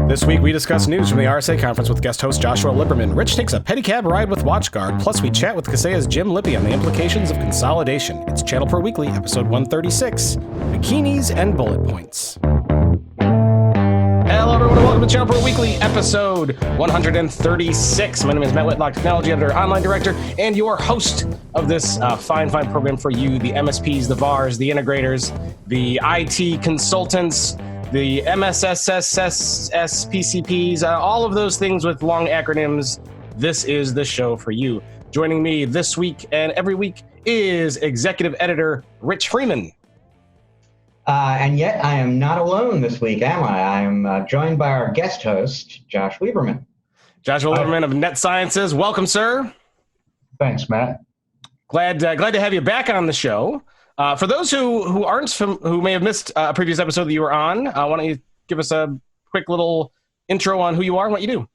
This week, we discuss news from the RSA Conference with guest host Joshua Lieberman. Rich takes a pedicab ride with WatchGuard. Plus, we chat with Kaseya's Jim Lippie on the implications of consolidation. It's ChannelPro Weekly, episode 136, Bikinis and Bullet Points. Hello, everyone, and welcome to ChannelPro Weekly, episode 136. My name is Matt Whitlock, technology editor, online director, and your host of this fine program for you, the MSPs, the VARs, the integrators, the IT consultants, the MSSSS, PCPs, all of those things with long acronyms. This is the show for you. Joining me this week and every week is executive editor Rich Freeman. And yet I am not alone this week, am I? I'm joined by our guest host, Josh Lieberman. Joshua Lieberman of Net Sciences. Welcome, sir. Thanks, Matt. Glad to have you back on the show. For those who may have missed a previous episode that you were on, why don't you give us a quick little intro on who you are and what you do?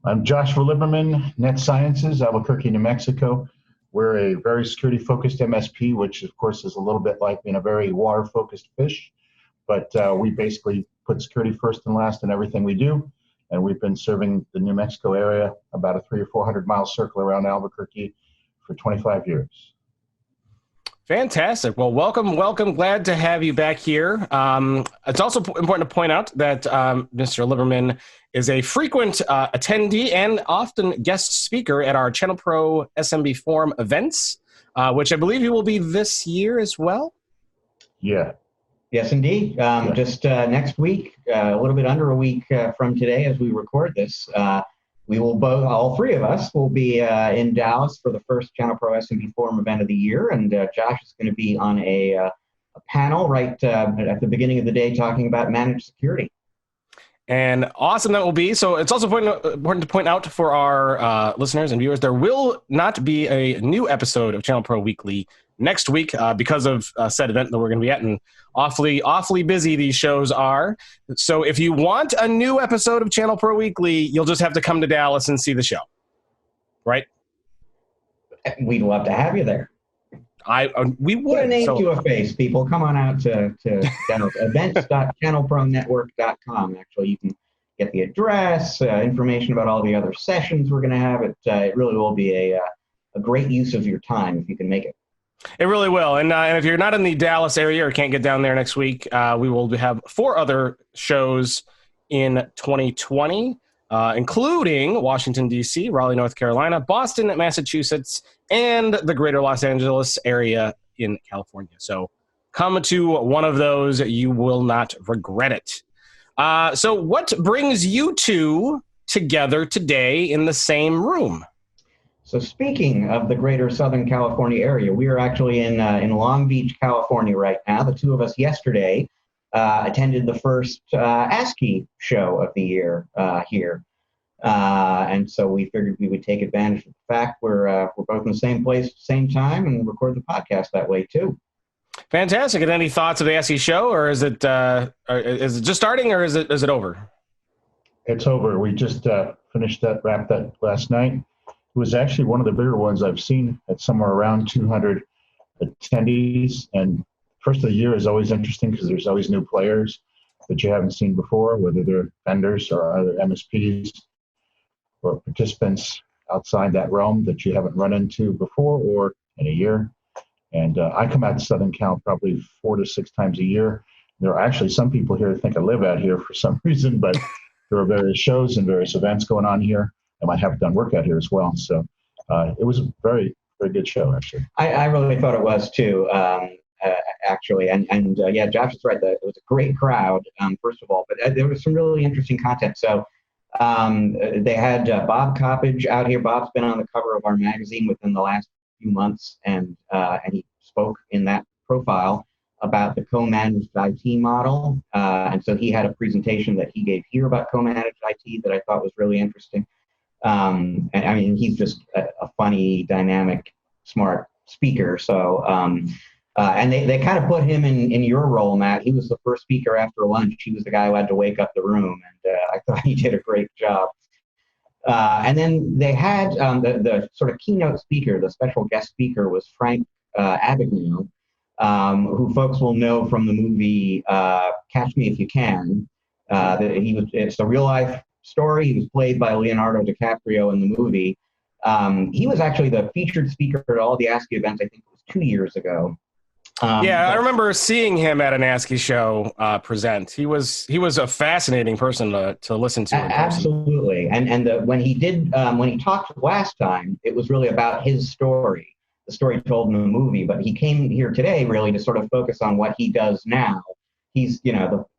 I'm Joshua Lieberman, Net Sciences, Albuquerque, New Mexico. We're a very security-focused MSP, which, of course, is a little bit like being a very water-focused fish. But we basically put security first and last in everything we do. And we've been serving the New Mexico area, about a 300 or 400-mile circle around Albuquerque, for 25 years. Fantastic. Well, welcome. Glad to have you back here. It's also important to point out that Mr. Lieberman is a frequent attendee and often guest speaker at our ChannelPro SMB Forum events, which I believe you will be this year as well. Yeah. Yes, indeed. Just next week, a little bit under a week from today as we record this, we will all three of us will be in Dallas for the first ChannelPro SMB Forum event of the year, and Josh is going to be on a panel right at the beginning of the day talking about managed security. And awesome that will be. So it's also important to point out for our listeners and viewers, there will not be a new episode of ChannelPro Weekly next week because of said event that we're going to be at, and awfully busy these shows are. So if you want a new episode of ChannelPro Weekly, you'll just have to come to Dallas and see the show, right? We'd love to have you there. We would. Put a name to a face, people. Come on out to events.channelpronetwork.com. Actually, you can get the address, information about all the other sessions we're going to have. It really will be a great use of your time if you can make it. It really will. And if you're not in the Dallas area or can't get down there next week, we will have 4 other shows in 2020, including Washington, D.C., Raleigh, North Carolina, Boston, Massachusetts, and the greater Los Angeles area in California. So come to one of those. You will not regret it. So what brings you two together today in the same room? So speaking of the greater Southern California area, we are actually in Long Beach, California right now. The two of us yesterday attended the first ASCII show of the year here. And so we figured we would take advantage of the fact we're both in the same place at the same time and record the podcast that way too. Fantastic. And any thoughts of the ASCII show, or is it just starting, or is it over? It's over. We just wrapped that last night. It was actually one of the bigger ones I've seen at somewhere around 200 attendees. And first of the year is always interesting because there's always new players that you haven't seen before, whether they're vendors or other MSPs or participants outside that realm that you haven't run into before or in a year. And I come out to Southern Cal probably 4 to 6 times a year. There are actually some people here that think I live out here for some reason, but there are various shows and various events going on here. I might have done work out here as well. So it was a very, very good show, actually. I really thought it was too, actually. And yeah, Josh is right. It was a great crowd, first of all, but there was some really interesting content. So they had Bob Coppage out here. Bob's been on the cover of our magazine within the last few months, and he spoke in that profile about the co-managed IT model. And so he had a presentation that he gave here about co-managed IT that I thought was really interesting. And I mean, he's just a funny, dynamic, smart speaker. So, and they kind of put him in your role, Matt. He was the first speaker after lunch. He was the guy who had to wake up the room, and I thought he did a great job. And then they had the sort of keynote speaker, the special guest speaker was Frank Abagnale, who folks will know from the movie Catch Me If You Can. It's a real life story. He was played by Leonardo DiCaprio in the movie. He was actually the featured speaker at all the ASCII events. I think it was 2 years ago. I remember seeing him at an ASCII show present. He was a fascinating person to listen to in person. Absolutely. And when he talked last time, it was really about his story, the story told in the movie. But he came here today really to sort of focus on what he does now. He's,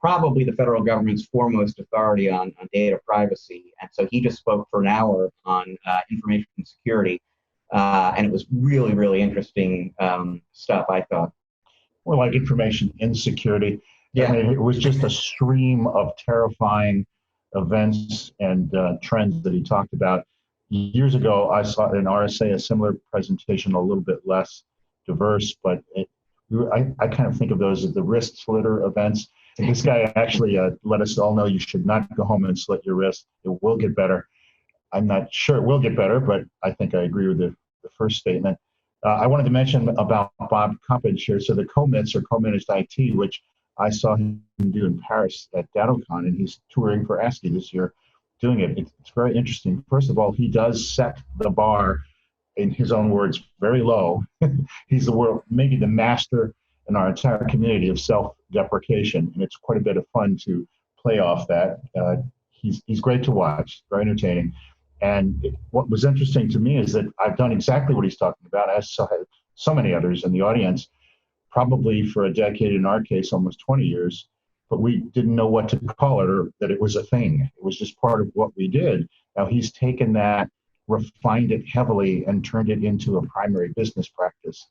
probably the federal government's foremost authority on data privacy. And so he just spoke for an hour on information security. And it was really, really interesting stuff, I thought. More like information insecurity. Yeah. I mean, it was just a stream of terrifying events and trends that he talked about. Years ago, I saw in RSA a similar presentation, a little bit less diverse, but I kind of think of those as the wrist slitter events. And this guy actually let us all know you should not go home and slit your wrist. It will get better. I'm not sure it will get better, but I think I agree with the first statement. I wanted to mention about Bob Coppedge here. So the co-MITs or co-managed IT, which I saw him do in Paris at DattoCon, and he's touring for ASCII this year doing it. It's very interesting. First of all, he does set the bar, in his own words, very low. He's maybe the master in our entire community of self-deprecation, and it's quite a bit of fun to play off that. He's great to watch, very entertaining. And what was interesting to me is that I've done exactly what he's talking about, as so many others in the audience, probably for a decade, in our case, almost 20 years, but we didn't know what to call it or that it was a thing. It was just part of what we did. Now he's taken that, refined it heavily, and turned it into a primary business practice.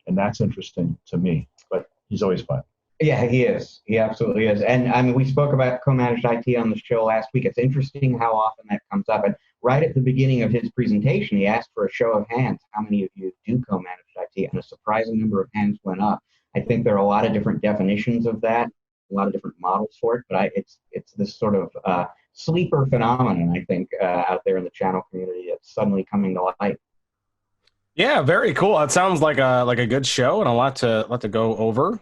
And that's interesting to me, but he's always fun. Yeah, he is. He absolutely is. And I mean, we spoke about co-managed IT on the show last week. It's interesting how often that comes up. And right at the beginning of his presentation, he asked for a show of hands. How many of you do co-managed IT? And a surprising number of hands went up. I think there are a lot of different definitions of that, a lot of different models for it. But it's this sort of sleeper phenomenon, I think, out there in the channel community. It's suddenly coming to light. Yeah, very cool. It sounds like a good show and a lot to go over.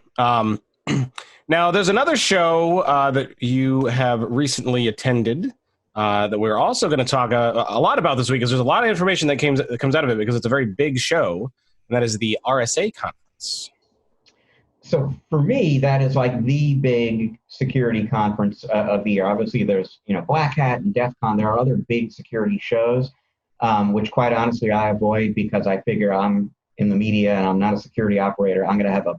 Now, there's another show that you have recently attended that we're also going to talk a lot about this week, because there's a lot of information that comes out of it, because it's a very big show, and that is the RSA Conference. So for me, that is like the big security conference of the year. Obviously, there's Black Hat and DEF CON. There are other big security shows, which quite honestly I avoid, because I figure I'm in the media and I'm not a security operator. I'm going to have a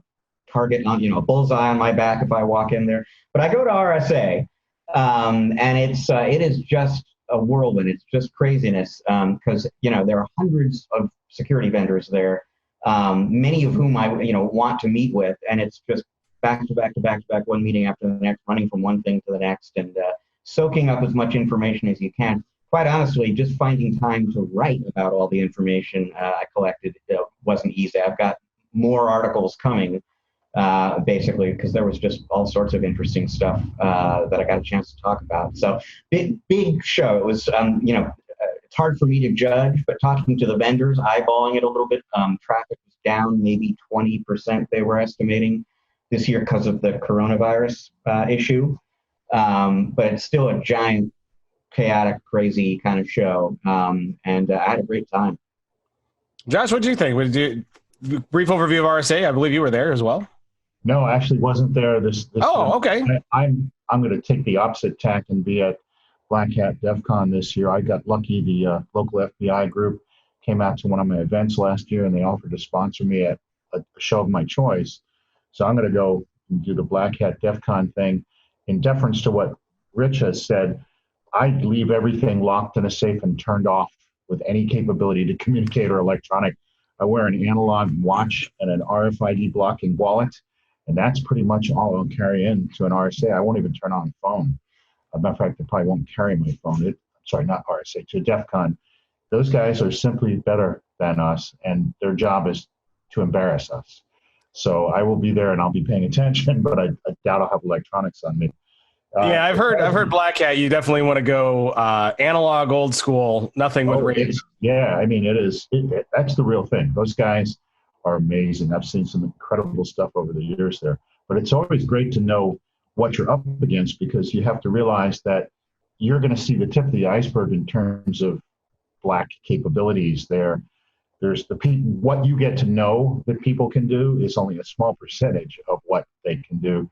target on, a bullseye on my back if I walk in there. But I go to RSA, and it is just a whirlwind. It's just craziness, because there are hundreds of security vendors there, many of whom I want to meet with, and it's just back to back to back to back, one meeting after the next, running from one thing to the next, and soaking up as much information as you can. Quite honestly, just finding time to write about all the information I collected wasn't easy. I've got more articles coming, basically, because there was just all sorts of interesting stuff that I got a chance to talk about. So big show. It was, it's hard for me to judge, but talking to the vendors, eyeballing it a little bit, traffic was down maybe 20%, they were estimating this year because of the coronavirus issue. But it's still a giant, chaotic, crazy kind of show. And I had a great time. Josh, what did you think? Brief overview of RSA. I believe you were there as well. No, I actually wasn't there. This okay. I'm going to take the opposite tack and be at Black Hat DEF CON this year. I got lucky. The local FBI group came out to one of my events last year, and they offered to sponsor me at a show of my choice. So I'm going to go and do the Black Hat DEF CON thing. In deference to what Rich has said, I leave everything locked in a safe and turned off with any capability to communicate or electronic. I wear an analog watch and an RFID blocking wallet, and that's pretty much all I'll carry into an RSA. I won't even turn on the phone. As a matter of fact, I probably won't carry my phone. Sorry, not RSA, to DEF CON. Those guys are simply better than us, and their job is to embarrass us. So I will be there, and I'll be paying attention, but I doubt I'll have electronics on me. Yeah, I've heard Black Hat. You definitely want to go analog, old school, nothing with radio. Yeah, I mean, that's the real thing. Those guys are amazing. I've seen some incredible stuff over the years there. But it's always great to know what you're up against, because you have to realize that you're going to see the tip of the iceberg in terms of black capabilities there. There's what you get to know that people can do is only a small percentage of what they can do.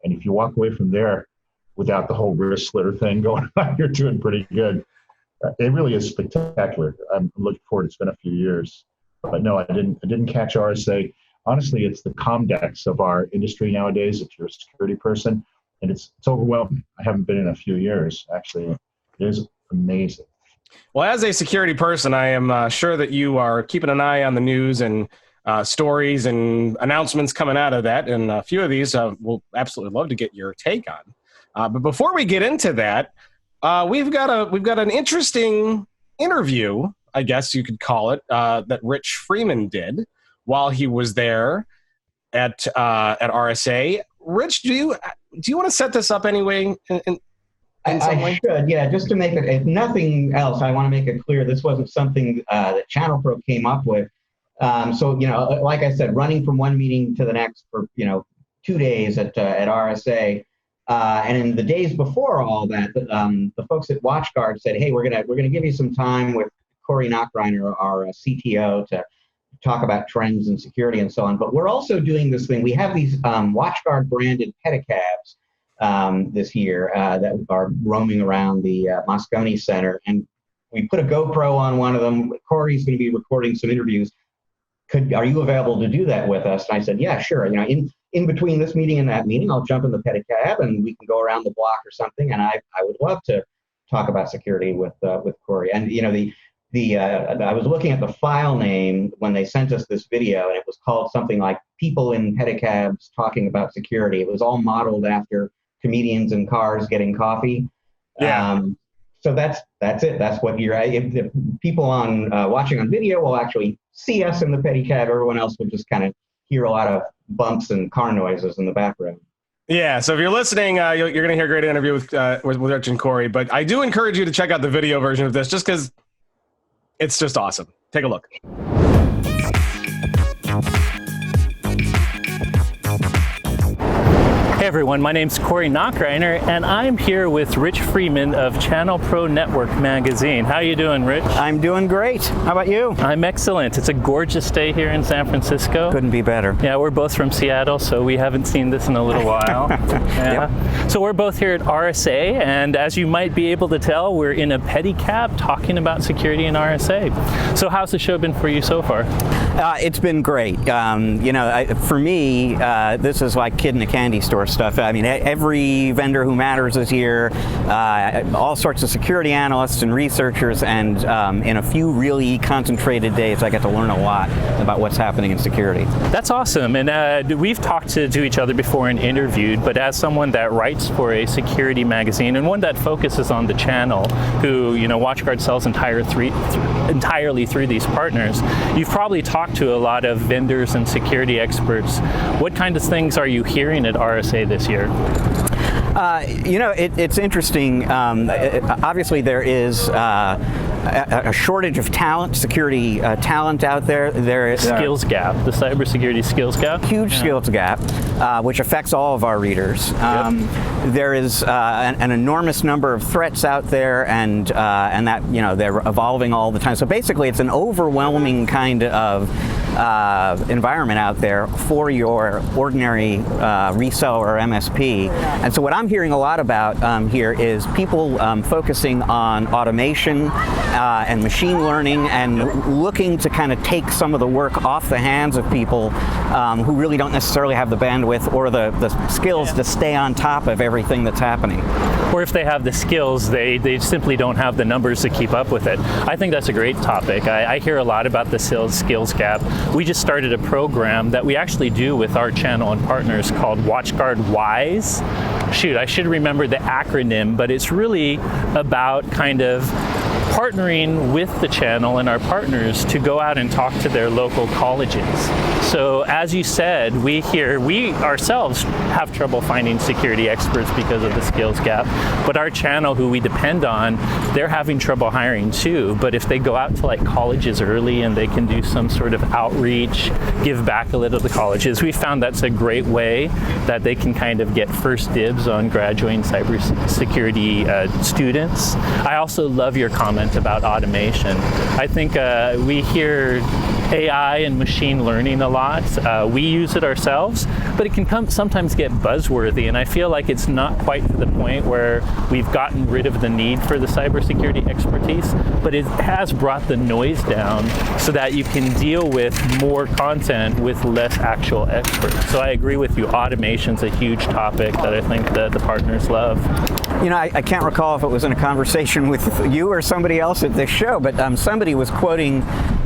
And if you walk away from there without the whole wrist slitter thing going on, you're doing pretty good. It really is spectacular. I'm looking forward. It's been a few years, but no, I didn't catch RSA. Honestly, it's the Comdex of our industry nowadays. If you're a security person, and it's overwhelming. I haven't been in a few years. Actually, it is amazing. Well, as a security person, I am sure that you are keeping an eye on the news and stories and announcements coming out of that. And a few of these we'll absolutely love to get your take on. But before we get into that, we've got an interesting interview, I guess you could call it, that Rich Freeman did while he was there at RSA. Rich, do you want to set this up anyway? I should, yeah, just to make it, if nothing else, I want to make it clear this wasn't something that ChannelPro came up with. So, like I said, running from one meeting to the next for, 2 days at RSA. And in the days before all that, the folks at WatchGuard said, hey, we're gonna give you some time with Corey Nachreiner, our CTO, to talk about trends in security and so on. But we're also doing this thing. We have these WatchGuard branded pedicabs this year that are roaming around the Moscone Center, and we put a GoPro on one of them. Corey's going to be recording some interviews. Are you available to do that with us? And I said, yeah, sure. In between this meeting and that meeting, I'll jump in the pedicab and we can go around the block or something. And I would love to talk about security with Corey. And I was looking at the file name when they sent us this video, and it was called something like "People in Pedicabs Talking About Security." It was all modeled after comedians in cars getting coffee. Yeah. So that's it. That's what if people on watching on video will actually see us in the pedicab. Everyone else will just kind of hear a lot of bumps and car noises in the background. Yeah, so if you're listening, you're going to hear a great interview with Rich and Corey. But I do encourage you to check out the video version of this, just because it's just awesome. Take a look. Hey everyone, my name's Corey Nachreiner, and I'm here with Rich Freeman of ChannelPro Network magazine. How you doing, Rich? I'm doing great. How about you? I'm excellent. It's a gorgeous day here in San Francisco. Couldn't be better. Yeah, we're both from Seattle, so we haven't seen this in a little while. Yeah. Yep. So we're both here at RSA, and as you might be able to tell, we're in a pedicab talking about security in RSA. So how's the show been for you so far? It's been great. For me, this is like kid in a candy store stuff. I mean, every vendor who matters is here, all sorts of security analysts and researchers, and in a few really concentrated days, I get to learn a lot about what's happening in security. That's awesome. And we've talked to each other before and interviewed, but as someone that writes for a security magazine and one that focuses on the channel, who, WatchGuard sells entirely through these partners, you've probably talked to a lot of vendors and security experts. What kind of things are you hearing at RSA this year? It's interesting. Obviously, there is a shortage of talent, security talent out there. Skills gap, the cybersecurity skills gap. Huge skills gap, which affects all of our readers. There is an enormous number of threats out there, and that they're evolving all the time. So basically, it's an overwhelming kind of environment out there for your ordinary reseller or MSP. And so what I'm hearing a lot about here is people focusing on automation and machine learning, and looking to kind of take some of the work off the hands of people who really don't necessarily have the bandwidth or the skills to stay on top of everything that's happening. Or if they have the skills, they simply don't have the numbers to keep up with it. I think that's a great topic. I hear a lot about the skills gap. We just started a program that we actually do with our channel and partners called WatchGuard WISE. Shoot, I should remember the acronym, but it's really about kind of partnering with the channel and our partners to go out and talk to their local colleges. So as you said, we ourselves have trouble finding security experts because of the skills gap, but our channel, who we depend on, they're having trouble hiring too. But if they go out to like colleges early and they can do some sort of outreach, give back a little to colleges, we found that's a great way that they can kind of get first dibs on graduating cybersecurity students. I also love your comment about automation. I think we hear AI and machine learning a lot. We use it ourselves, but it can sometimes get buzzworthy, and I feel like it's not quite to the point where we've gotten rid of the need for the cybersecurity expertise, but it has brought the noise down so that you can deal with more content with less actual experts. So I agree with you, automation's a huge topic that I think that the partners love. You know, I can't recall if it was in a conversation with you or somebody else at this show, but somebody was quoting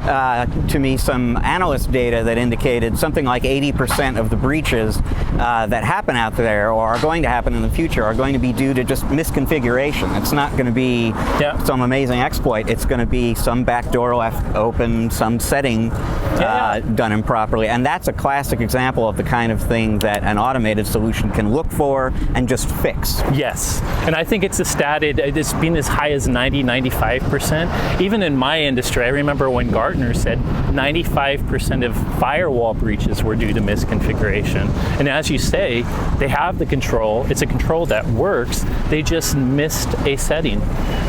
to me some analyst data that indicated something like 80% of the breaches that happen out there or are going to happen in the future are going to be due to just misconfiguration. It's not going to be some amazing exploit. It's going to be some backdoor left open, some setting done improperly. And that's a classic example of the kind of thing that an automated solution can look for and just fix. Yes. And I think it's it's been as high as 90-95%. Even in my industry, I remember when Gartner said 95% of firewall breaches were due to misconfiguration. And as you say, they have the control. It's a control that works. They just missed a setting.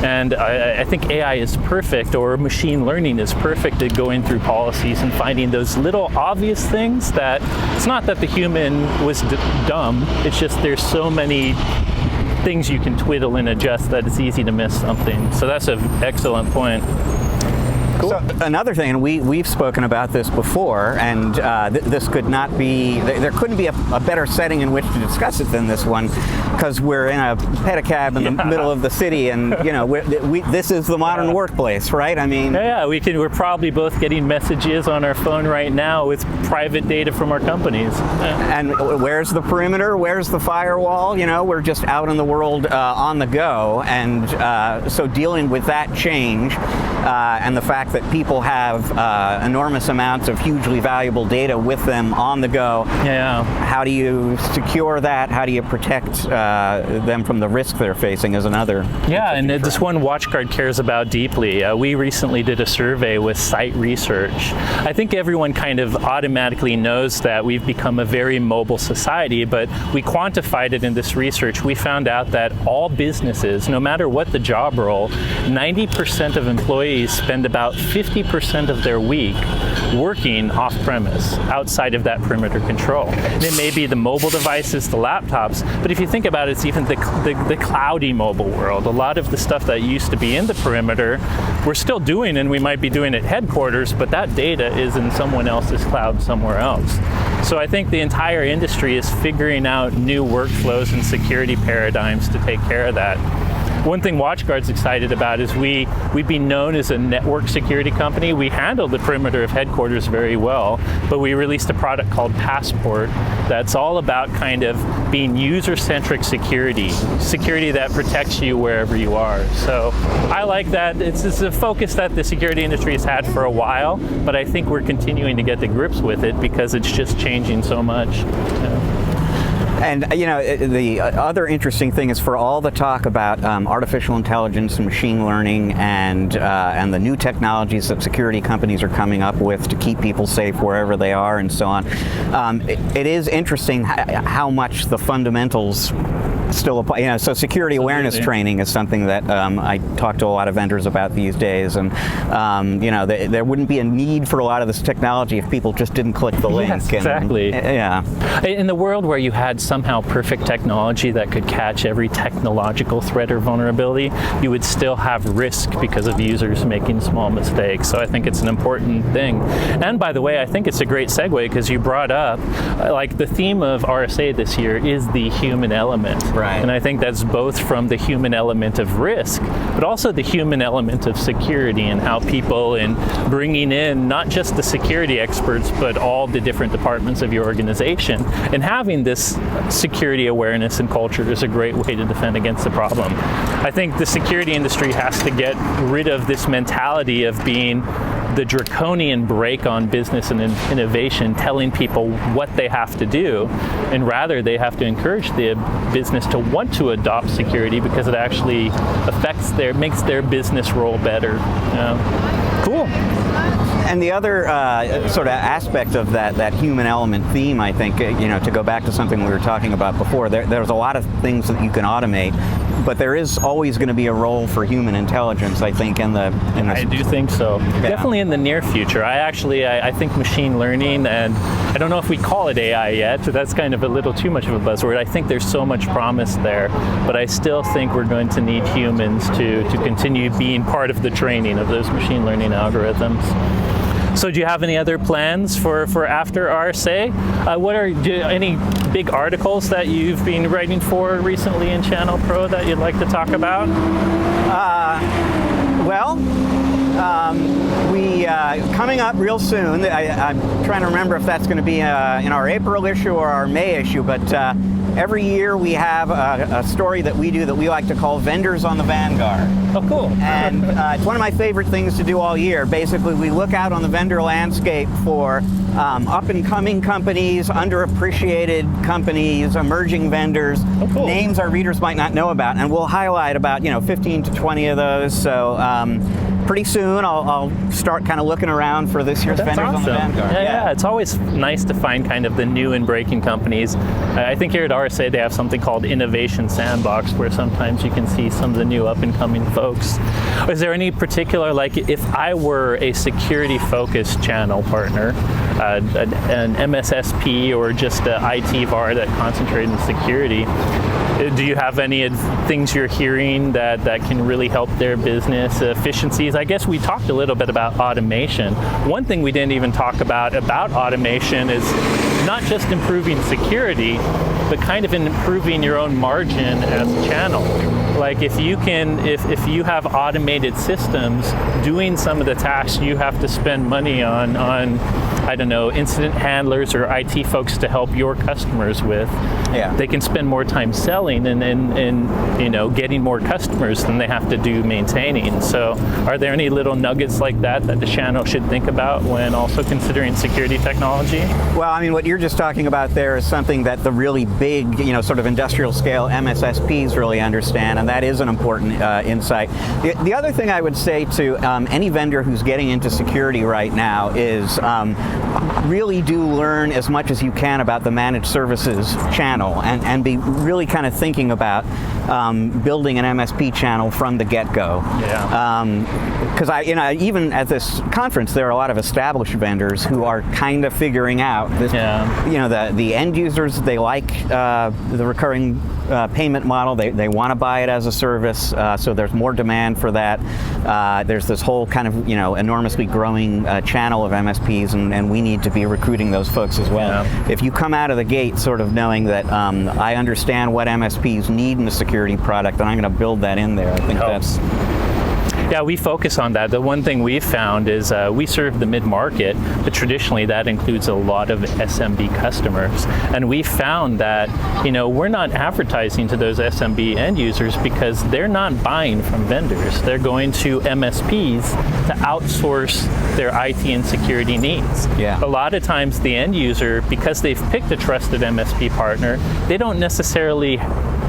And I think AI is perfect, or machine learning is perfect at going through policies and finding those little obvious things that it's not that the human was dumb. It's just there's so many things you can twiddle and adjust that it's easy to miss something. So that's an excellent point. Cool. So another thing, and we've spoken about this before, and this could not be, there couldn't be a better setting in which to discuss it than this one, because we're in a pedicab in the middle of the city, and you know, this is the modern workplace, right? I mean, we're probably both getting messages on our phone right now with private data from our companies. And where's the perimeter? Where's the firewall? You know, we're just out in the world on the go, and so dealing with that change and the fact that people have enormous amounts of hugely valuable data with them on the go. How do you secure that? How do you protect them from the risk they're facing is another. And this one WatchGuard cares about deeply. We recently did a survey with Site Research. I think everyone kind of automatically knows that we've become a very mobile society, but we quantified it in this research. We found out that all businesses, no matter what the job role, 90% of employees spend about 50% of their week working off-premise, outside of that perimeter control. And it may be the mobile devices, the laptops, but if you think about it, it's even the cloudy mobile world. A lot of the stuff that used to be in the perimeter, we're still doing, and we might be doing at headquarters, but that data is in someone else's cloud somewhere else. So I think the entire industry is figuring out new workflows and security paradigms to take care of that. One thing WatchGuard's excited about is we've been known as a network security company. We handle the perimeter of headquarters very well, but we released a product called Passport that's all about kind of being user-centric security that protects you wherever you are. So I like that. It's a focus that the security industry has had for a while, but I think we're continuing to get to grips with it because it's just changing so much. And you know, the other interesting thing is, for all the talk about artificial intelligence and machine learning and the new technologies that security companies are coming up with to keep people safe wherever they are and so on, it is interesting how much the fundamentals still apply. You know, so security awareness training is something that I talk to a lot of vendors about these days, and you know, there wouldn't be a need for a lot of this technology if people just didn't click the link. Yes, exactly. In the world where you had somehow perfect technology that could catch every technological threat or vulnerability, you would still have risk because of users making small mistakes. So I think it's an important thing. And by the way, I think it's a great segue because you brought up, like, the theme of RSA this year is the human element. Right. And I think that's both from the human element of risk, but also the human element of security and how people, in bringing in not just the security experts, but all the different departments of your organization, and having this security awareness and culture is a great way to defend against the problem. I think the security industry has to get rid of this mentality of being the draconian brake on business and innovation, telling people what they have to do, and rather they have to encourage the business to want to adopt security because it actually makes their business roll better. Cool. And the other sort of aspect of that human element theme, I think, to go back to something we were talking about before, there's a lot of things that you can automate, but there is always going to be a role for human intelligence, I think, I do think so. Yeah. Definitely in the near future. I think machine learning, and I don't know if we call it AI yet, so that's kind of a little too much of a buzzword. I think there's so much promise there, but I still think we're going to need humans to continue being part of the training of those machine learning algorithms. So do you have any other plans for after RSA? Any big articles that you've been writing for recently in ChannelPro that you'd like to talk about? We coming up real soon. I'm trying to remember if that's going to be in our April issue or our May issue, but every year we have a story that we do that we like to call Vendors on the Vanguard. Oh, cool. And it's one of my favorite things to do all year. Basically, we look out on the vendor landscape for up-and-coming companies, underappreciated companies, emerging vendors, names our readers might not know about, and we'll highlight about 15 to 20 of those. So pretty soon I'll start kind of looking around for this year's Vendors on the Vanguard. Yeah, it's always nice to find kind of the new and breaking companies. I think here at RSA they have something called Innovation Sandbox, where sometimes you can see some of the new up-and-coming folks. Is there any particular, like if I were a security-focused channel partner, an MSSP or just an IT VAR that concentrated in security, do you have any things you're hearing that can really help their business efficiencies? I guess we talked a little bit about automation. One thing we didn't even talk about automation is not just improving security, but kind of improving your own margin as a channel. Like if you have automated systems doing some of the tasks you have to spend money on I don't know, incident handlers or IT folks to help your customers with, they can spend more time selling and getting more customers than they have to do maintaining. So are there any little nuggets like that the channel should think about when also considering security technology? Well, I mean, what you're just talking about there is something that the really big, sort of industrial scale MSSPs really understand, and that is an important insight. The other thing I would say to any vendor who's getting into security right now is really do learn as much as you can about the managed services channel and be really kind of thinking about building an MSP channel from the get-go. Because even at this conference, there are a lot of established vendors who are kind of figuring out this, the end users, they like the recurring payment model. They want to buy it as a service, so there's more demand for that. There's this whole kind of enormously growing channel of MSPs, and we need to be recruiting those folks as well. If you come out of the gate sort of knowing that I understand what MSPs need in a security product, and I'm going to build that in there, I think that's... Yeah, we focus on that. The one thing we've found is we serve the mid-market, but traditionally that includes a lot of SMB customers. And we found that, we're not advertising to those SMB end users because they're not buying from vendors. They're going to MSPs to outsource their IT and security needs. A lot of times the end user, because they've picked a trusted MSP partner, they don't necessarily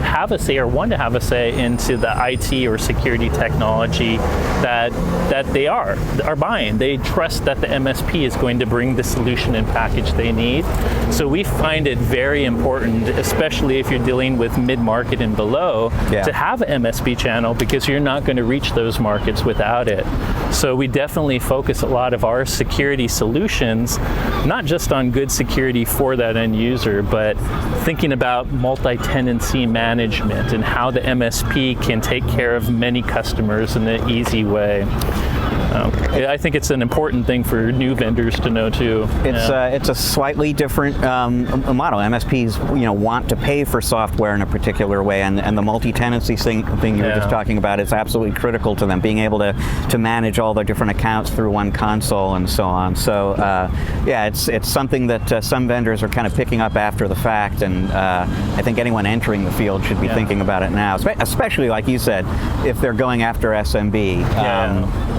have a say or want to have a say into the IT or security technology that they are buying. They trust that the MSP is going to bring the solution and package they need. So we find it very important, especially if you're dealing with mid-market and below, to have an MSP channel, because you're not going to reach those markets without it. So we definitely focus a lot of our security solutions, not just on good security for that end user, but thinking about multi-tenancy management and how the MSP can take care of many customers in an easy way. I think it's an important thing for new vendors to know too. It's a slightly different model. MSPs, want to pay for software in a particular way, and the multi-tenancy thing you were just talking about is absolutely critical to them. Being able to manage all their different accounts through one console and so on. So it's something that some vendors are kind of picking up after the fact, and I think anyone entering the field should be thinking about it now, especially like you said, if they're going after SMB.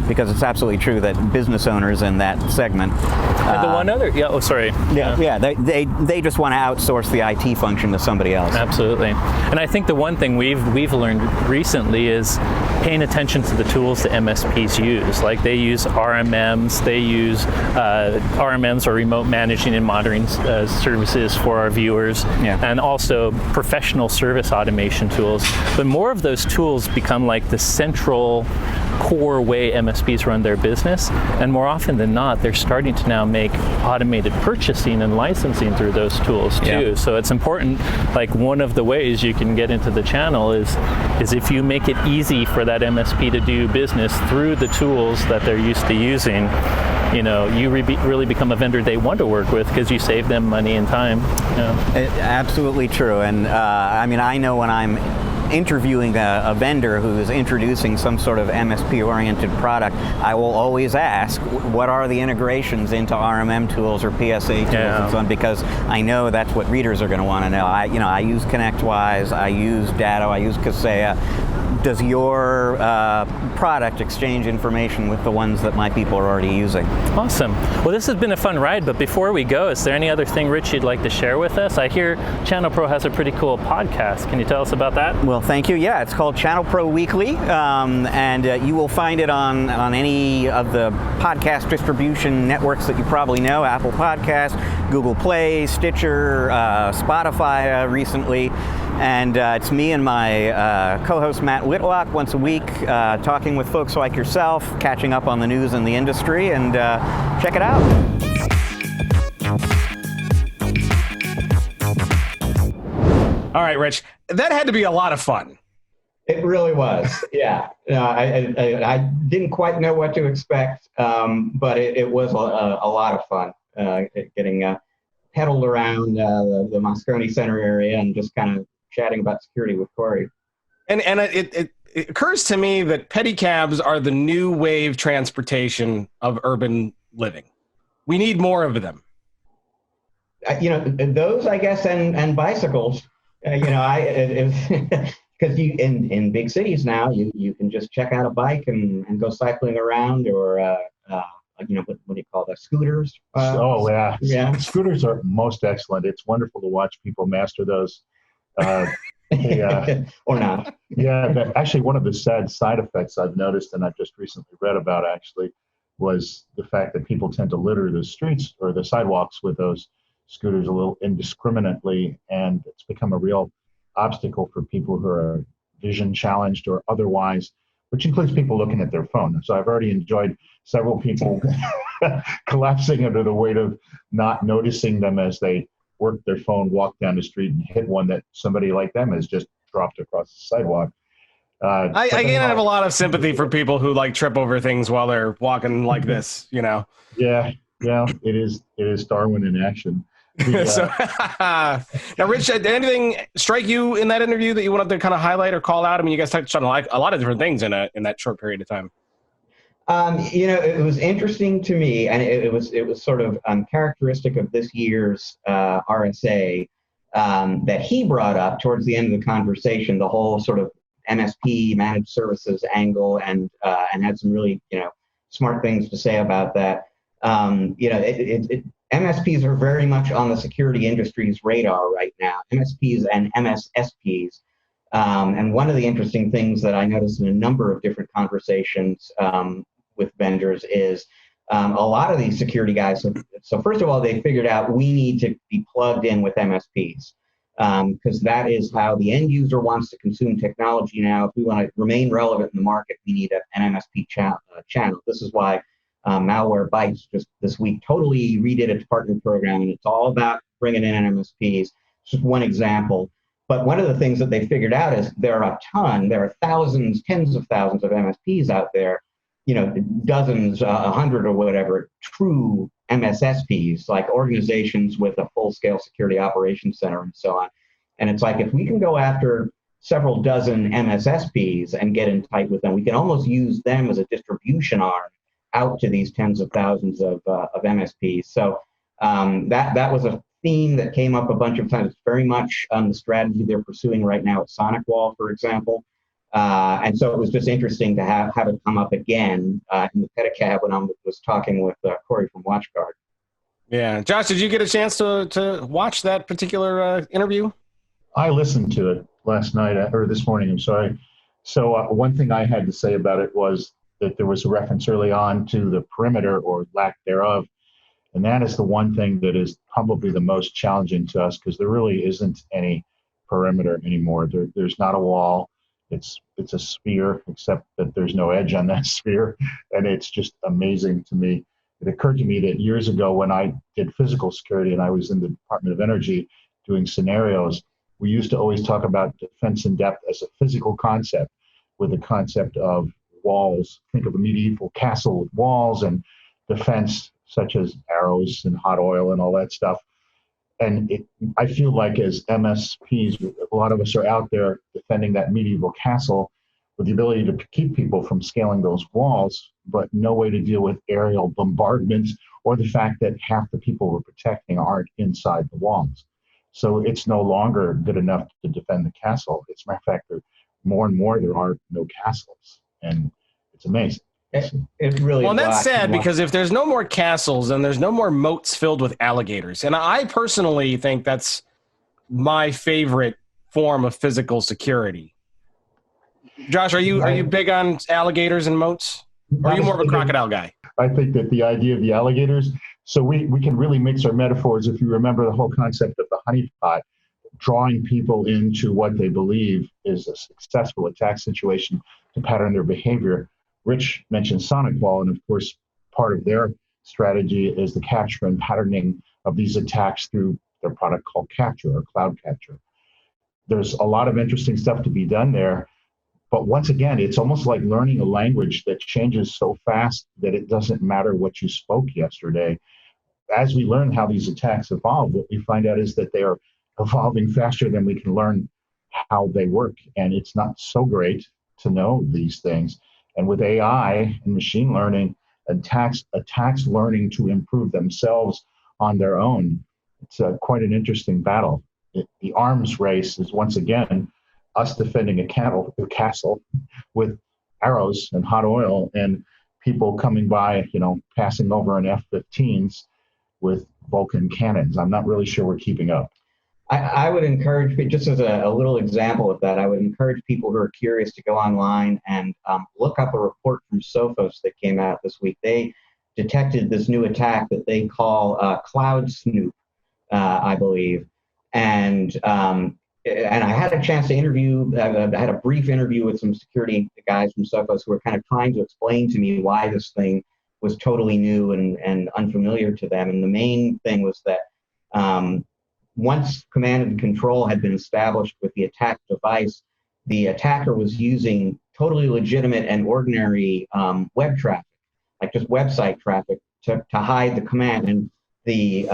because it's absolutely true that business owners in that segment. The one other, sorry. Yeah, they just want to outsource the IT function to somebody else. Absolutely. And I think the one thing we've learned recently is paying attention to the tools that MSPs use. Like they use RMMs, they use RMMs or remote managing and monitoring services for our viewers, and also professional service automation tools. But more of those tools become like the central core way MSPs run their business, and more often than not, they're starting to now make automated purchasing and licensing through those tools too. So it's important, like one of the ways you can get into the channel is if you make it easy for that MSP to do business through the tools that they're used to using, you really become a vendor they want to work with because you save them money and time. Absolutely true. And I mean, I know when I'm interviewing a vendor who is introducing some sort of MSP-oriented product, I will always ask, what are the integrations into RMM tools or PSA tools and so on, because I know that's what readers are going to want to know. I use ConnectWise, I use Datto, I use Kaseya. Does your product exchange information with the ones that my people are already using? Awesome. Well, this has been a fun ride, but before we go, is there any other thing, Rich, you'd like to share with us? I hear ChannelPro has a pretty cool podcast. Can you tell us about that? Well, thank you. Yeah, it's called ChannelPro Weekly, and you will find it on any of the podcast distribution networks that you probably know, Apple Podcasts, Google Play, Stitcher, Spotify recently. And it's me and my co-host Matt Whitlock once a week talking with folks like yourself, catching up on the news in the industry, and check it out. All right, Rich, that had to be a lot of fun. It really was, yeah. I didn't quite know what to expect, but it was a lot of fun getting pedaled around the Moscone Center area and just kind of chatting about security with Corey. And it occurs to me that pedicabs are the new wave transportation of urban living. We need more of them. Those, I guess, and bicycles. Because in big cities now, you can just check out a bike and go cycling around, or what do you call that? Scooters. Yeah. Scooters are most excellent. It's wonderful to watch people master those. Or not. Yeah, actually, one of the sad side effects I've noticed, and I've just recently read about, actually, was the fact that people tend to litter the streets or the sidewalks with those scooters a little indiscriminately, and it's become a real obstacle for people who are vision challenged or otherwise, which includes people looking at their phone. So I've already enjoyed several people collapsing under the weight of not noticing them as they work their phone, walk down the street, and hit one that somebody like them has just dropped across the sidewalk. I have a lot of sympathy for people who like trip over things while they're walking like this, Yeah, it is Darwin in action. Now, Rich, did anything strike you in that interview that you wanted to kind of highlight or call out? I mean, you guys touched on a lot of different things in that short period of time. It was interesting to me, and it was sort of characteristic of this year's RSA that he brought up towards the end of the conversation, the whole sort of MSP managed services angle, and had some really smart things to say about that. MSPs are very much on the security industry's radar right now. MSPs and MSSPs. And one of the interesting things that I noticed in a number of different conversations with vendors is a lot of these security guys. So first of all, they figured out we need to be plugged in with MSPs because that is how the end user wants to consume technology now. If we want to remain relevant in the market, we need an MSP channel. This is why Malwarebytes just this week totally redid its partner program, and it's all about bringing in MSPs. It's just one example. But one of the things that they figured out is there are thousands, tens of thousands of MSPs out there, dozens, 100 or whatever, true MSSPs, like organizations with a full-scale security operations center and so on. And it's like, if we can go after several dozen MSSPs and get in tight with them, we can almost use them as a distribution arm out to these tens of thousands of MSPs. So that was a theme that came up a bunch of times. It's very much the strategy they're pursuing right now at SonicWall, for example. And so it was just interesting to have it come up again in the pedicab when I was talking with Corey from WatchGuard. Yeah. Josh, did you get a chance to watch that particular interview? I listened to it last night, or this morning, I'm sorry. So one thing I had to say about it was that there was a reference early on to the perimeter or lack thereof. And that is the one thing that is probably the most challenging to us, because there really isn't any perimeter anymore. There's not a wall. It's a sphere, except that there's no edge on that sphere. And it's just amazing to me. It occurred to me that years ago when I did physical security and I was in the Department of Energy doing scenarios, we used to always talk about defense in depth as a physical concept, with the concept of walls. Think of a medieval castle with walls and defense such as arrows and hot oil and all that stuff. And I feel like as MSPs, a lot of us are out there defending that medieval castle with the ability to keep people from scaling those walls, but no way to deal with aerial bombardments or the fact that half the people we're protecting aren't inside the walls. So it's no longer good enough to defend the castle. As a matter of fact, more and more there are no castles, and it's amazing. It really well, is. that's sad, because if there's no more castles, then there's no more moats filled with alligators. And I personally think that's my favorite form of physical security. Josh, are you big on alligators and moats? Or are you more of a crocodile guy? I think that the idea of the alligators, so we can really mix our metaphors. If you remember the whole concept of the honeypot, drawing people into what they believe is a successful attack situation to pattern their behavior. Rich mentioned Sonic Wall, and of course, part of their strategy is the capture and patterning of these attacks through their product called Capture or Cloud Capture. There's a lot of interesting stuff to be done there, but once again, it's almost like learning a language that changes so fast that it doesn't matter what you spoke yesterday. As we learn how these attacks evolve, what we find out is that they are evolving faster than we can learn how they work, and it's not so great to know these things. And with AI and machine learning, attacks learning to improve themselves on their own, it's quite an interesting battle. The arms race is once again us defending a castle with arrows and hot oil, and people coming by, passing over in F-15s with Vulcan cannons. I'm not really sure we're keeping up. I would encourage, just as a little example of that, I would encourage people who are curious to go online and look up a report from Sophos that came out this week. They detected this new attack that they call Cloud Snoop, I believe. And I had a chance to interview, I had a brief interview with some security guys from Sophos who were kind of trying to explain to me why this thing was totally new and unfamiliar to them. And the main thing was that once command and control had been established with the attack device, the attacker was using totally legitimate and ordinary web traffic, like just website traffic, to hide the command. And the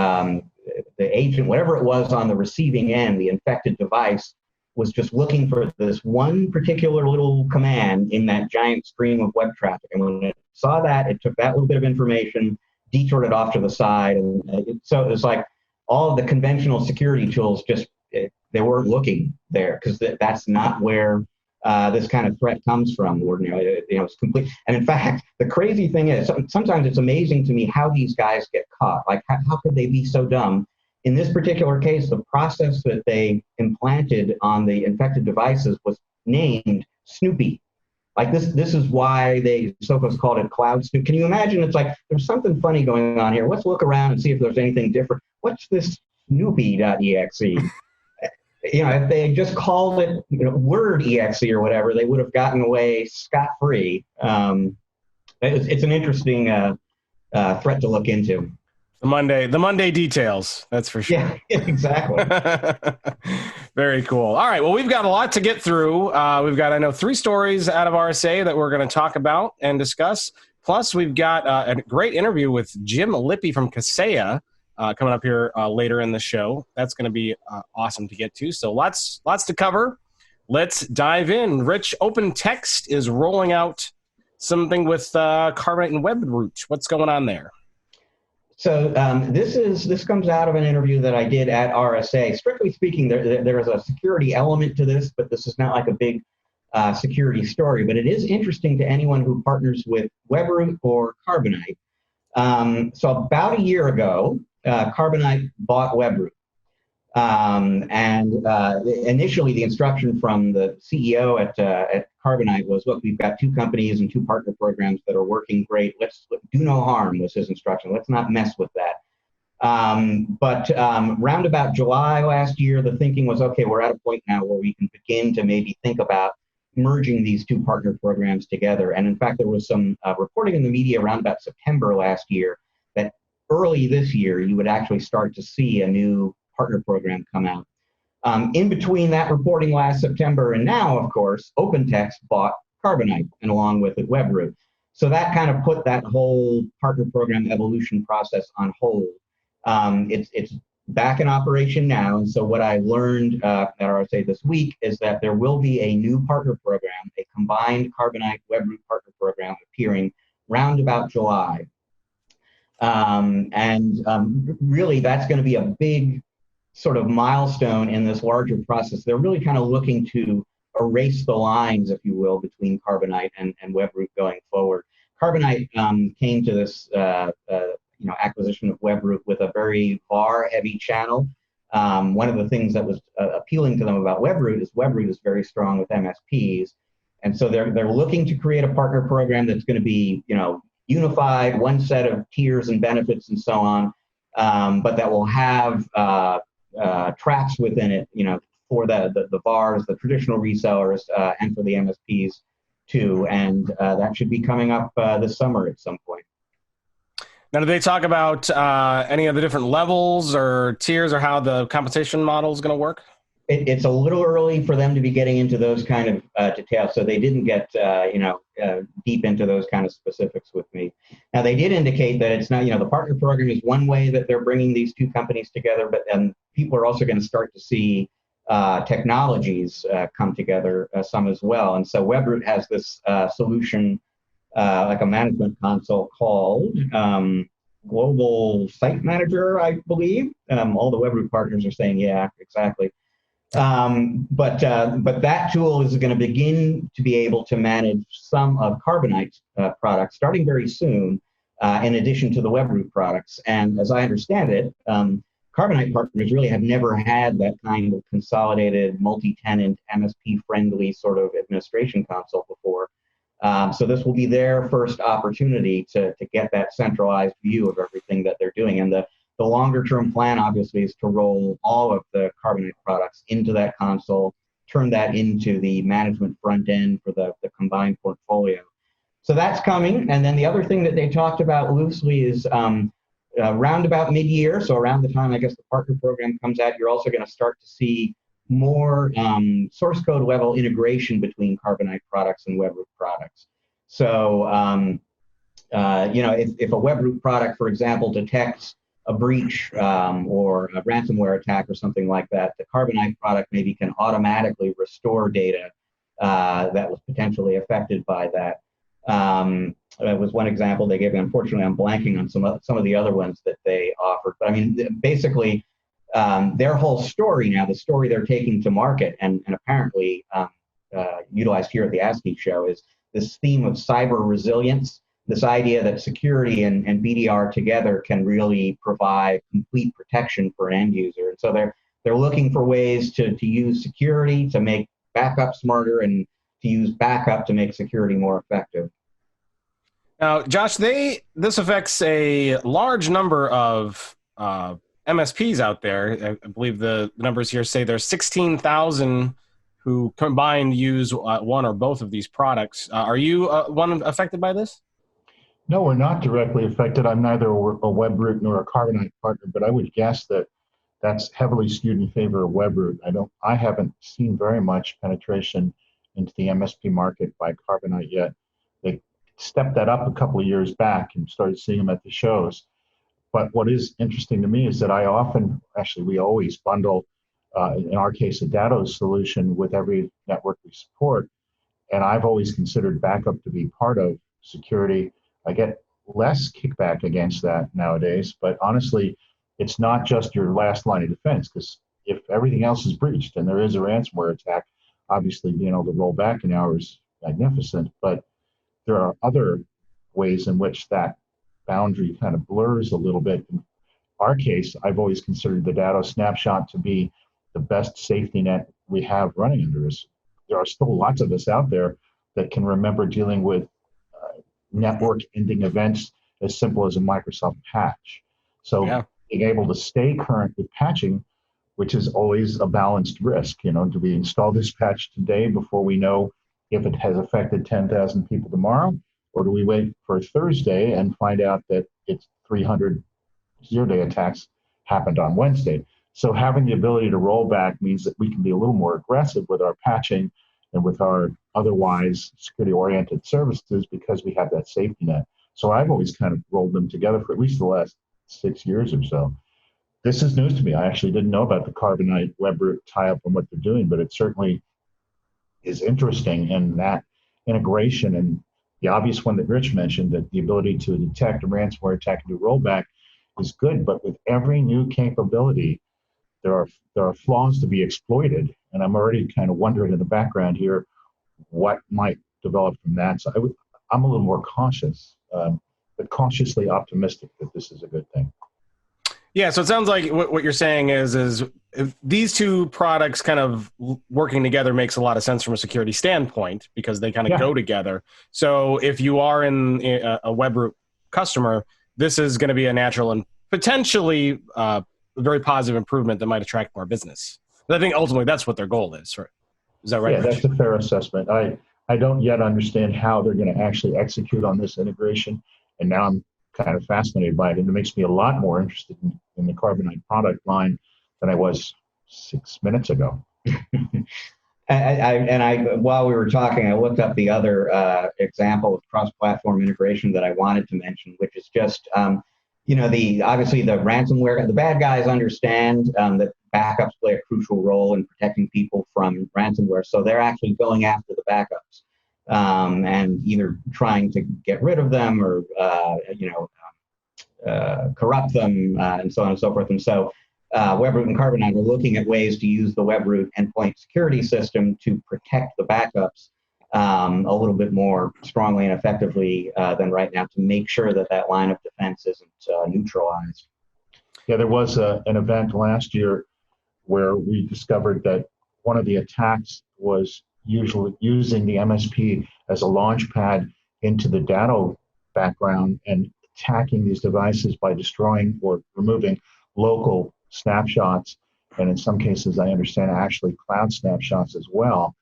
agent, whatever it was on the receiving end, the infected device, was just looking for this one particular little command in that giant stream of web traffic. And when it saw that, it took that little bit of information, detoured it off to the side. And so it was like, all of the conventional security tools they weren't looking there, because that's not where this kind of threat comes from ordinarily. It's complete. And in fact, the crazy thing is sometimes it's amazing to me how these guys get caught. Like, how could they be so dumb? In this particular case, the process that they implanted on the infected devices was named Snoopy. Like this is why Sophos called it Cloud Snoop. Can you imagine? It's like, there's something funny going on here. Let's look around and see if there's anything different. What's this Snoopy.exe? If they had just called it Word.exe or whatever, they would have gotten away scot-free. It's an interesting threat to look into. The Monday details, that's for sure. Yeah, exactly. Very cool. All right, well, we've got a lot to get through. We've got, I know, 3 stories out of RSA that we're going to talk about and discuss. Plus, we've got a great interview with Jim Lippie from Kaseya coming up here later in the show. That's going to be awesome to get to. So lots to cover. Let's dive in. Rich, Open Text is rolling out something with Carbonite and WebRoot. What's going on there? So this comes out of an interview that I did at RSA. Strictly speaking, there is a security element to this, but this is not like a big security story, but it is interesting to anyone who partners with Webroot or Carbonite. So about a year ago, Carbonite bought Webroot. Initially, the instruction from the CEO at Carbonite was, look, we've got 2 companies and 2 partner programs that are working great. Let's do no harm, was his instruction. Let's not mess with that. But round about July last year, the thinking was, okay, we're at a point now where we can begin to maybe think about merging these 2 partner programs together. And in fact, there was some reporting in the media around about September last year that early this year, you would actually start to see a new partner program come out. In between that reporting last September and now, of course, OpenText bought Carbonite and along with it Webroot. So that kind of put that whole partner program evolution process on hold. It's back in operation now. And so what I learned at RSA this week is that there will be a new partner program, a combined Carbonite Webroot partner program appearing round about July. Really, that's going to be a big sort of milestone in this larger process. They're really kind of looking to erase the lines, if you will, between Carbonite and Webroot going forward. Carbonite came to this acquisition of Webroot with a very VAR-heavy channel. One of the things that was appealing to them about Webroot is very strong with MSPs, and so they're looking to create a partner program that's going to be unified, one set of tiers and benefits and so on, but that will have tracks within it, for the VARs, the traditional resellers, and for the MSPs too. And that should be coming up this summer at some point. Now, do they talk about any of the different levels or tiers or how the compensation model is going to work? It's a little early for them to be getting into those kind of details, so they didn't get deep into those kind of specifics with me. Now, they did indicate that it's not, the partner program is one way that they're bringing these 2 companies together, but people are also going to start to see technologies come together, some as well. And so Webroot has this solution, like a management console called Global Site Manager, I believe. All the Webroot partners are saying, yeah, exactly. But that tool is going to begin to be able to manage some of Carbonite's products starting very soon, in addition to the Webroot products. And as I understand it, Carbonite partners really have never had that kind of consolidated, multi-tenant, MSP-friendly sort of administration console before. So this will be their first opportunity to get that centralized view of everything that they're doing. And the longer-term plan, obviously, is to roll all of the Carbonite products into that console, turn that into the management front end for the combined portfolio. So that's coming. And then the other thing that they talked about loosely is around about mid-year, so around the time, I guess, the partner program comes out, you're also going to start to see more source code level integration between Carbonite products and Webroot products. So, if a Webroot product, for example, detects a breach or a ransomware attack or something like that, the Carbonite product maybe can automatically restore data that was potentially affected by that. That was one example they gave. Unfortunately, I'm blanking on some of the other ones that they offered. But I mean, basically, their whole story now, the story they're taking to market and apparently utilized here at the ASCII show, is this theme of cyber resilience, this idea that security and BDR together can really provide complete protection for an end user. And so they're looking for ways to use security to make backup smarter and to use backup to make security more effective. Now, Josh, this affects a large number of MSPs out there. I believe the numbers here say there's 16,000 who combined use one or both of these products. Are you one affected by this? No, we're not directly affected. I'm neither a Webroot nor a Carbonite partner, but I would guess that that's heavily skewed in favor of Webroot. I haven't seen very much penetration into the MSP market by Carbonite yet. They stepped that up a couple of years back and started seeing them at the shows. But what is interesting to me is that we always bundle, in our case, a Datto solution with every network we support. And I've always considered backup to be part of security. I get less kickback against that nowadays, but honestly, it's not just your last line of defense, because if everything else is breached and there is a ransomware attack, Obviously, being able to roll back an hour is magnificent, but there are other ways in which that boundary kind of blurs a little bit. In our case, I've always considered the data snapshot to be the best safety net we have running under us. There are still lots of us out there that can remember dealing with network ending events as simple as a Microsoft patch. So being able to stay current with patching, which is always a balanced risk. Do we install this patch today before we know if it has affected 10,000 people tomorrow? Or do we wait for Thursday and find out that it's 300 zero-day attacks happened on Wednesday? So having the ability to roll back means that we can be a little more aggressive with our patching and with our otherwise security-oriented services because we have that safety net. So I've always kind of rolled them together for at least the last 6 years or so. This is news to me. I actually didn't know about the Carbonite WebRoot tie-up and what they're doing, but it certainly is interesting. And that integration and the obvious one that Rich mentioned, that the ability to detect a ransomware attack and do rollback is good. But with every new capability, there are flaws to be exploited. And I'm already kind of wondering in the background here what might develop from that. So I'm a little more cautious, but cautiously optimistic that this is a good thing. Yeah, so it sounds like what you're saying is if these two products kind of working together makes a lot of sense from a security standpoint because they kind of go together. So if you are in a WebRoot customer, this is going to be a natural and potentially very positive improvement that might attract more business. But I think ultimately that's what their goal is. Right? Is that right? Yeah, that's a fair assessment. I don't yet understand how they're going to actually execute on this integration, and now I'm kind of fascinated by it, and it makes me a lot more interested in the Carbonite product line than I was 6 minutes ago. While we were talking, I looked up the other example of cross-platform integration that I wanted to mention, which is just, obviously the ransomware, the bad guys understand that backups play a crucial role in protecting people from ransomware. So they're actually going after the backups and either trying to get rid of them or, corrupt them and so on and so forth. And so WebRoot and Carbonite are looking at ways to use the WebRoot endpoint security system to protect the backups a little bit more strongly and effectively than right now to make sure that that line of defense isn't neutralized. Yeah, there was an event last year where we discovered that one of the attacks was usually using the MSP as a launch pad into the data background and attacking these devices by destroying or removing local snapshots, and in some cases, I understand, actually cloud snapshots as well.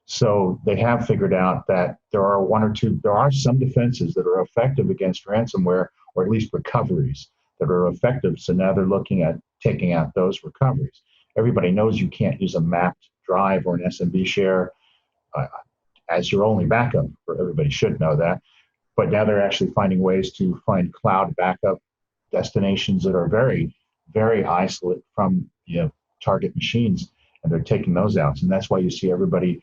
So they have figured out that there are some defenses that are effective against ransomware, or at least recoveries that are effective. So now they're looking at taking out those recoveries. Everybody knows you can't use a mapped drive or an SMB share as your only backup. Everybody should know that. But now they're actually finding ways to find cloud backup destinations that are very, very isolate from target machines, and they're taking those out. And that's why you see everybody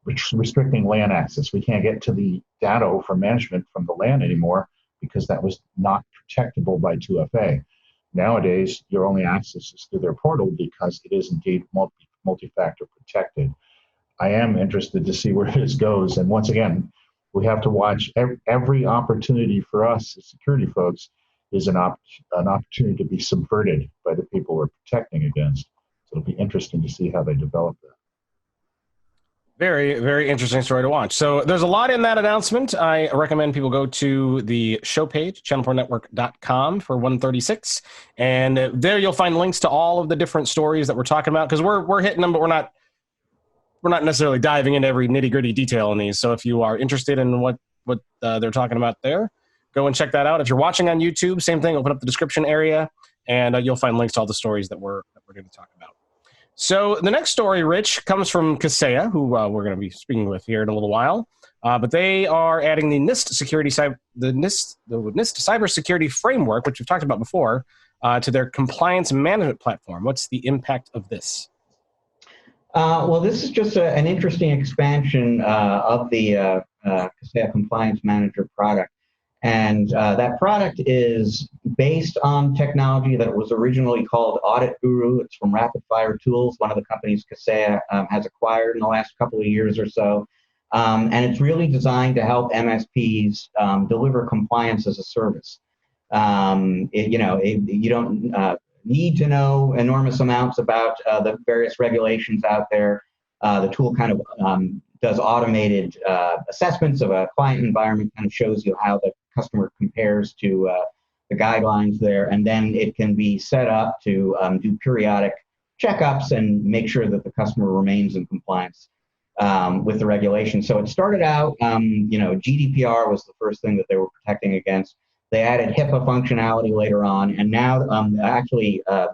restricting LAN access. We can't get to the data for management from the LAN anymore because that was not protectable by 2FA. Nowadays, your only access is through their portal because it is indeed multi-factor protected. I am interested to see where this goes. And once again, we have to watch every opportunity for us as security folks is an opportunity to be subverted by the people we're protecting against. So it'll be interesting to see how they develop that. Very, very interesting story to watch. So there's a lot in that announcement. I recommend people go to the show page, channelpronetwork.com for 136. And there you'll find links to all of the different stories that we're talking about, because we're hitting them, but we're not necessarily diving into every nitty-gritty detail in these. So if you are interested in what they're talking about there, go and check that out. If you're watching on YouTube, same thing, open up the description area, and you'll find links to all the stories that we're going to talk about. So the next story, Rich, comes from Kaseya, who we're going to be speaking with here in a little while. But they are adding the NIST cybersecurity framework, which we've talked about before, to their compliance management platform. What's the impact of this? Well, this is just an interesting expansion of the Kaseya Compliance Manager product. And that product is based on technology that was originally called Audit Guru. It's from Rapid Fire Tools, one of the companies Kaseya has acquired in the last couple of years or so. And it's really designed to help MSPs deliver compliance as a service. You don't need to know enormous amounts about the various regulations out there. The tool kind of does automated assessments of a client environment, kind of shows you how the customer compares to the guidelines there, and then it can be set up to do periodic checkups and make sure that the customer remains in compliance with the regulations. So it started out, GDPR was the first thing that they were protecting against. They added HIPAA functionality later on, and now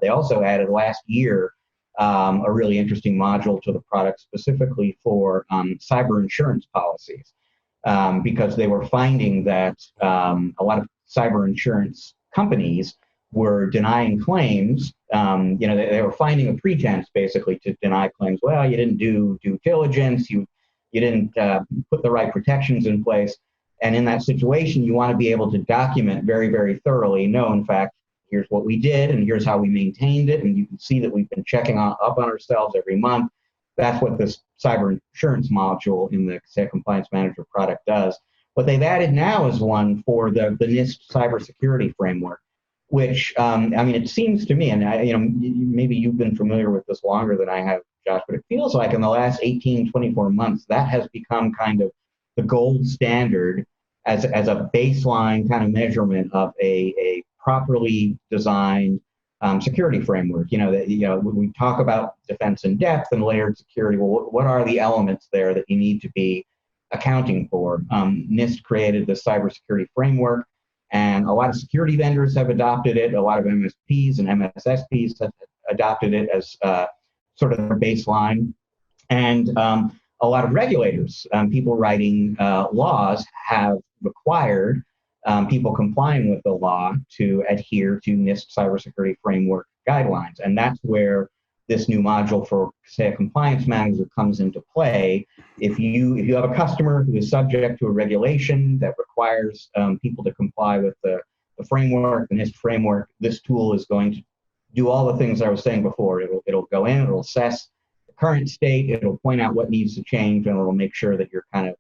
they also added last year a really interesting module to the product specifically for cyber insurance policies, because they were finding that a lot of cyber insurance companies were denying claims. They were finding a pretense basically to deny claims. Well, you didn't do due diligence, you didn't put the right protections in place. And in that situation, you want to be able to document very, very thoroughly, no, in fact, here's what we did and here's how we maintained it. And you can see that we've been checking up on ourselves every month. That's what this cyber insurance module in the Kaseya Compliance Manager product does. What they've added now is one for the NIST cybersecurity framework, which, it seems to me, and maybe you've been familiar with this longer than I have, Josh, but it feels like in the last 18, 24 months, that has become kind of the gold standard as a baseline kind of measurement of a properly designed security framework. We talk about defense in depth and layered security. Well, what are the elements there that you need to be accounting for? NIST created the cybersecurity framework, and a lot of security vendors have adopted it. A lot of MSPs and MSSPs have adopted it as sort of their baseline. And a lot of regulators, people writing laws, have required people complying with the law to adhere to NIST cybersecurity framework guidelines. And that's where this new module for Kaseya Compliance Manager comes into play. If you have a customer who is subject to a regulation that requires people to comply with the framework, the NIST framework, this tool is going to do all the things I was saying before. It'll go in, it'll assess the current state, it'll point out what needs to change, and it'll make sure that you're kind of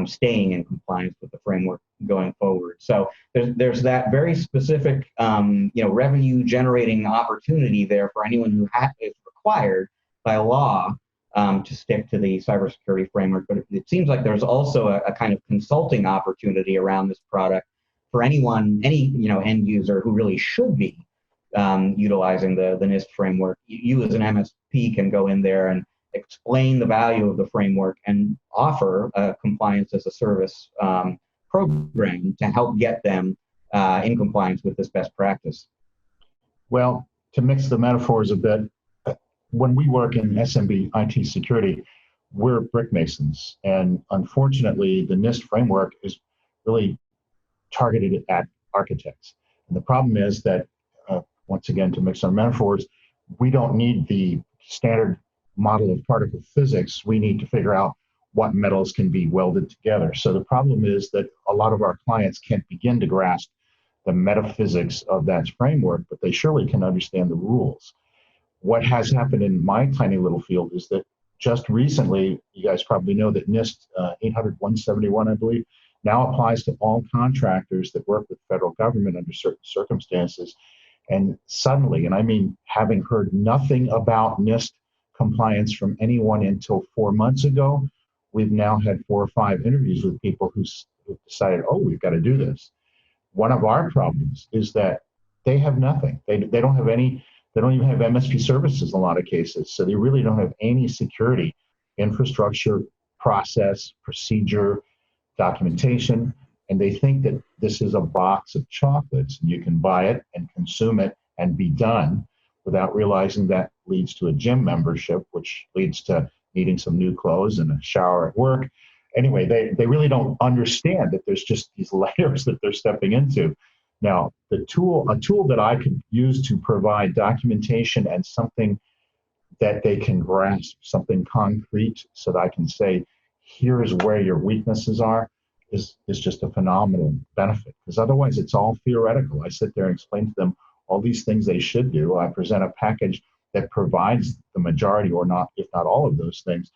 staying in compliance with the framework going forward. So there's that very specific revenue generating opportunity there for anyone who is required by law to stick to the cybersecurity framework. But it seems like there's also a kind of consulting opportunity around this product for any end user who really should be utilizing the NIST framework. You as an MSP can go in there and explain the value of the framework and offer a compliance as a service program to help get them in compliance with this best practice. Well, to mix the metaphors a bit, when we work in SMB IT security, we're brick masons. And unfortunately, the NIST framework is really targeted at architects. And the problem is that, once again, to mix our metaphors, we don't need the standard model of particle physics. We need to figure out what metals can be welded together. So the problem is that a lot of our clients can't begin to grasp the metaphysics of that framework, but they surely can understand the rules. What has happened in my tiny little field is that just recently, you guys probably know that NIST 800-171, I believe, now applies to all contractors that work with federal government under certain circumstances. And suddenly, and I mean, having heard nothing about NIST compliance from anyone until 4 months ago, we've now had 4 or 5 interviews with people who've decided, oh, we've got to do this. One of our problems is that they have nothing. They don't have any, they don't even have MSP services in a lot of cases. So they really don't have any security, infrastructure, process, procedure, documentation. And they think that this is a box of chocolates and you can buy it and consume it and be done, without realizing that leads to a gym membership, which leads to needing some new clothes and a shower at work. Anyway, they really don't understand that there's just these layers that they're stepping into. Now, a tool that I could use to provide documentation and something that they can grasp, something concrete, so that I can say, here's where your weaknesses are, is just a phenomenal benefit, because otherwise it's all theoretical. I sit there and explain to them all these things they should do. I present a package that provides the majority, or not, if not all of those things,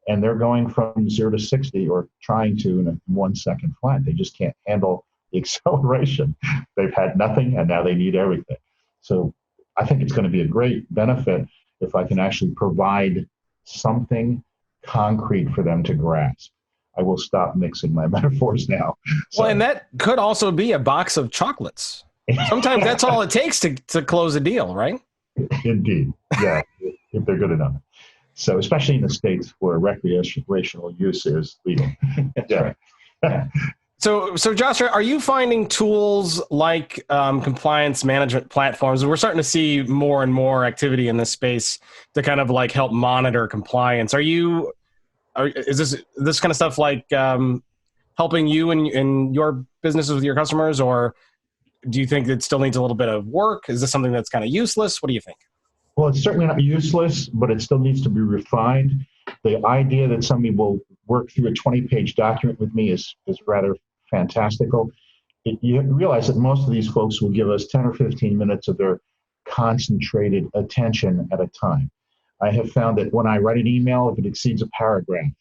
and they're going from 0 to 60 or trying to in a 1 second flat. They just can't handle the acceleration. They've had nothing and now they need everything. So I think it's going to be a great benefit if I can actually provide something concrete for them to grasp. I will stop mixing my metaphors now. Well, and that could also be a box of chocolates. Sometimes that's all it takes to close a deal, right? Indeed. Yeah, if they're good enough. So, especially in the states where recreational use is legal. Yeah. Right. So Josh, are you finding tools like compliance management platforms? We're starting to see more and more activity in this space to kind of like help monitor compliance. Is this kind of stuff like helping you in your businesses with your customers, or do you think it still needs a little bit of work? Is this something that's kind of useless? What do you think? Well, it's certainly not useless, but it still needs to be refined. The idea that somebody will work through a 20-page document with me is rather fantastical. You realize that most of these folks will give us 10 or 15 minutes of their concentrated attention at a time. I have found that when I write an email, if it exceeds a paragraph,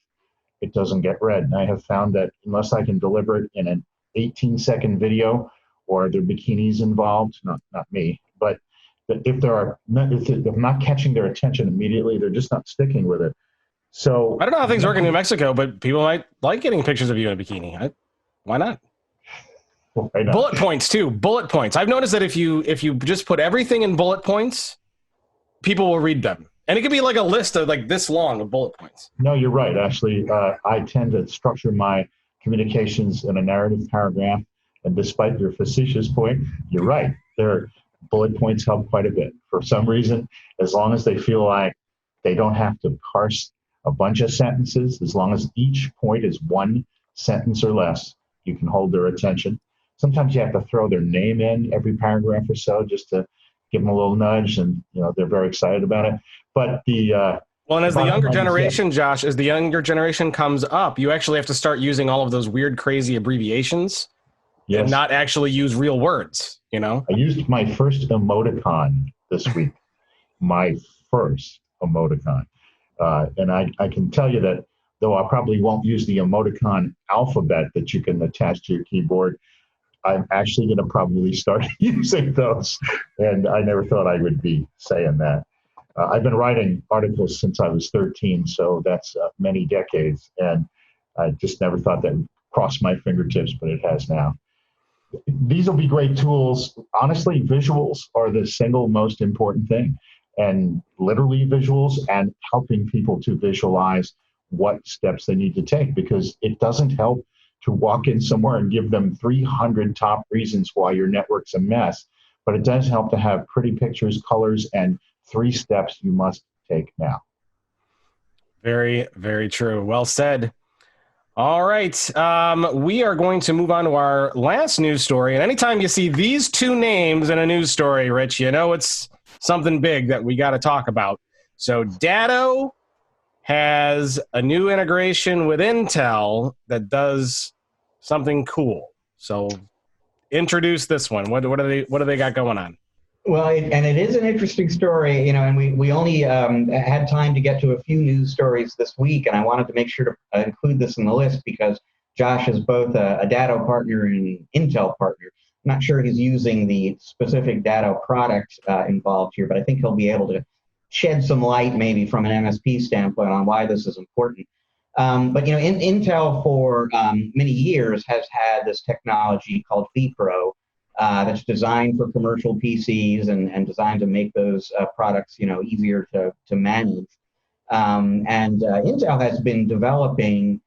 it doesn't get read. And I have found that unless I can deliver it in an 18-second video, or there are bikinis involved, not me, but if I'm not catching their attention immediately, they're just not sticking with it. So I don't know how things work in New Mexico, but people might like getting pictures of you in a bikini. Why not? Bullet points too. Bullet points. I've noticed that if you just put everything in bullet points, people will read them, and it could be like a list of like this long of bullet points. No, you're right. Actually, I tend to structure my communications in a narrative paragraph, and despite your facetious point, you're right. Their bullet points help quite a bit. For some reason, as long as they feel like they don't have to parse a bunch of sentences, as long as each point is one sentence or less, you can hold their attention. Sometimes you have to throw their name in every paragraph or so just to give them a little nudge, and they're very excited about it. But and as the younger generation, Josh, as the younger generation comes up, you actually have to start using all of those weird, crazy abbreviations. Yes. And not actually use real words, I used my first emoticon this week. My first emoticon. And I can tell you that, though I probably won't use the emoticon alphabet that you can attach to your keyboard, I'm actually going to probably start using those. And I never thought I would be saying that. I've been writing articles since I was 13, so that's many decades. And I just never thought that would cross my fingertips, but it has now. These will be great tools. Honestly, visuals are the single most important thing, and literally visuals, and helping people to visualize what steps they need to take, because it doesn't help to walk in somewhere and give them 300 top reasons why your network's a mess, but it does help to have pretty pictures, colors, and 3 steps you must take now. Very, very true. Well said. All right. We are going to move on to our last news story. And anytime you see these 2 names in a news story, Rich, it's something big that we got to talk about. So Datto has a new integration with Intel that does something cool. So introduce this one. What do they got going on? Well, and it is an interesting story, and we only had time to get to a few news stories this week, and I wanted to make sure to include this in the list because Josh is both a Datto partner and an Intel partner. I'm not sure he's using the specific Datto product involved here, but I think he'll be able to shed some light maybe from an MSP standpoint on why this is important. But Intel for many years has had this technology called vPro, that's designed for commercial PCs and designed to make those products, easier to manage. And Intel has been developing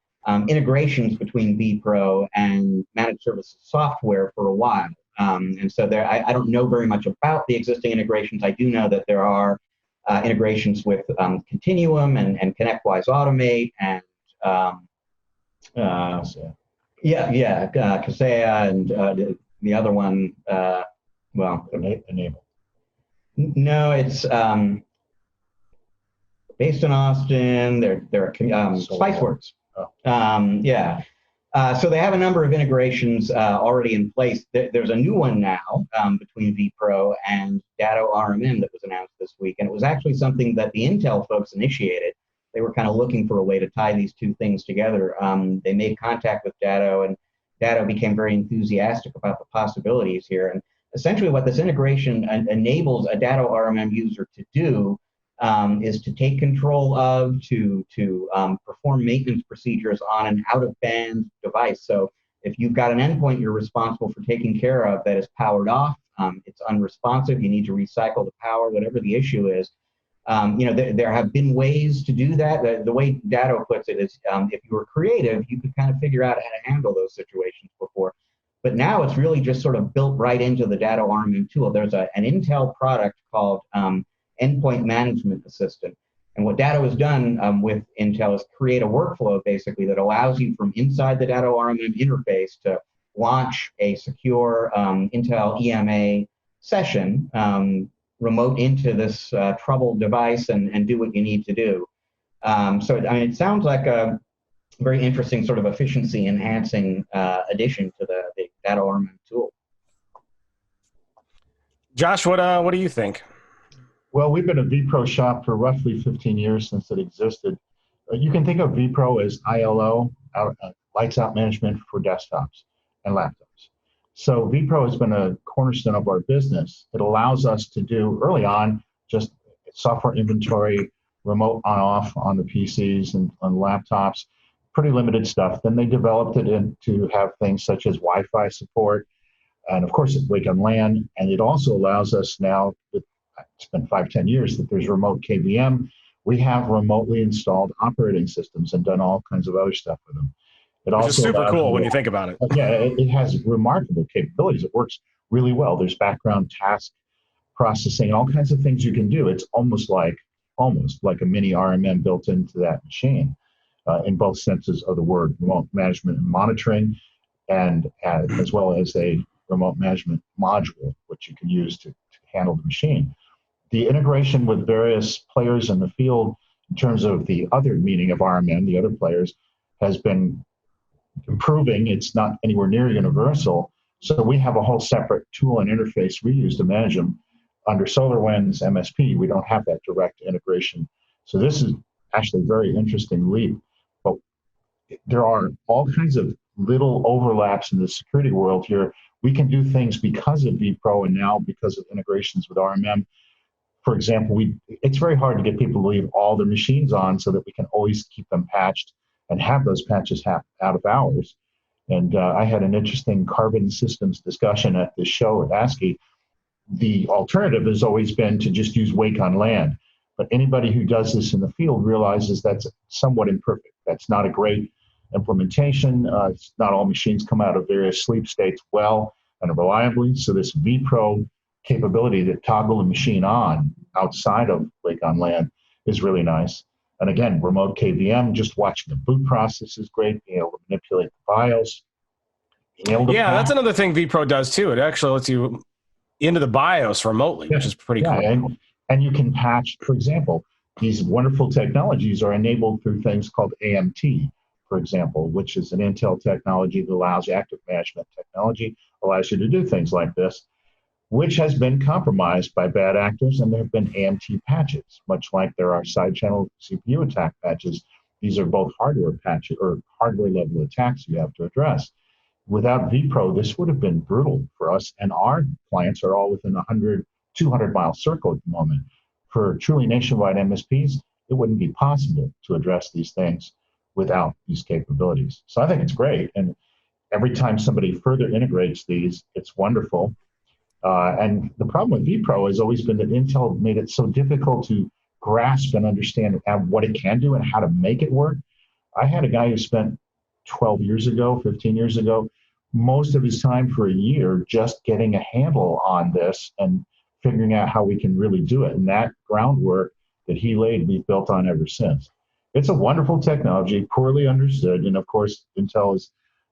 integrations between vPro and managed services software for a while. And so I don't know very much about the existing integrations. I do know that there are integrations with Continuum and ConnectWise Automate and Kaseya and the other one, Enable. No, it's based in Austin. They're Spiceworks. Oh. So they have a number of integrations already in place. There's a new one now between vPro and Datto RMM that was announced this week. And it was actually something that the Intel folks initiated. They were kind of looking for a way to tie these two things together. They made contact with Datto, and Datto became very enthusiastic about the possibilities here. And essentially what this integration enables a Datto RMM user to do is to take control of, to perform maintenance procedures on an out-of-band device. So if you've got an endpoint you're responsible for taking care of that is powered off, it's unresponsive, you need to recycle the power, whatever the issue is, there have been ways to do that. The way Datto puts it is if you were creative, you could kind of figure out how to handle those situations before. But now it's really just sort of built right into the Datto RMM tool. There's an Intel product called Endpoint Management Assistant. And what Datto has done with Intel is create a workflow basically that allows you from inside the Datto RMM interface to launch a secure Intel EMA session, remote into this troubled device and do what you need to do. So I mean, it sounds like a very interesting sort of efficiency enhancing addition to the Datto RMM tool. Josh, what do you think? Well, we've been a vPro shop for roughly 15 years since it existed. You can think of vPro as ILO, lights out management for desktops and laptops. So vPro has been a cornerstone of our business. It allows us to do early on just software inventory, remote on-off on the PCs and on laptops, pretty limited stuff. Then they developed it to have things such as Wi-Fi support, and of course it's Wake on LAN. And it also allows us now, it's been 5-10 years that there's remote KVM. We have remotely installed operating systems and done all kinds of other stuff with them. Which is super cool when you think about it. Yeah, it has remarkable capabilities. It works really well. There's background task processing, all kinds of things you can do. It's almost like a mini RMM built into that machine in both senses of the word, remote management and monitoring, and as well as a remote management module, which you can use to handle the machine. The integration with various players in the field in terms of the other meaning of RMM, the other players, has been improving. It's not anywhere near universal. So we have a whole separate tool and interface we use to manage them under SolarWinds MSP. We don't have that direct integration. So this is actually a very interesting leap. But there are all kinds of little overlaps in the security world here. We can do things because of vPro and now because of integrations with RMM. For example, it's very hard to get people to leave all their machines on so that we can always keep them patched and have those patches out of hours. And I had an interesting carbon systems discussion at this show at ASCII. The alternative has always been to just use Wake on LAN. But anybody who does this in the field realizes that's somewhat imperfect. That's not a great implementation. Not all machines come out of various sleep states well and reliably. So this vPro capability to toggle a machine on outside of Wake on LAN is really nice. And again, remote KVM, just watching the boot process is great, being able to manipulate the BIOS. That's another thing vPro does too. It actually lets you into the BIOS remotely, which is pretty cool. And you can patch, for example, these wonderful technologies are enabled through things called AMT, for example, which is an Intel technology that allows you, active management technology, allows you to do things like this, which has been compromised by bad actors, and there have been AMT patches, much like there are side channel CPU attack patches. These are both hardware patches or hardware level attacks you have to address. Without vPro, this would have been brutal for us, and our clients are all within 100, 200-mile circle at the moment. For truly nationwide MSPs, it wouldn't be possible to address these things without these capabilities. So I think it's great, and every time somebody further integrates these, it's wonderful. And the problem with vPro has always been that Intel made it so difficult to grasp and understand what it can do and how to make it work. I had a guy who spent 15 years ago, most of his time for a year just getting a handle on this and figuring out how we can really do it. And that groundwork that he laid, we've built on ever since. It's a wonderful technology, poorly understood. And of course, Intel is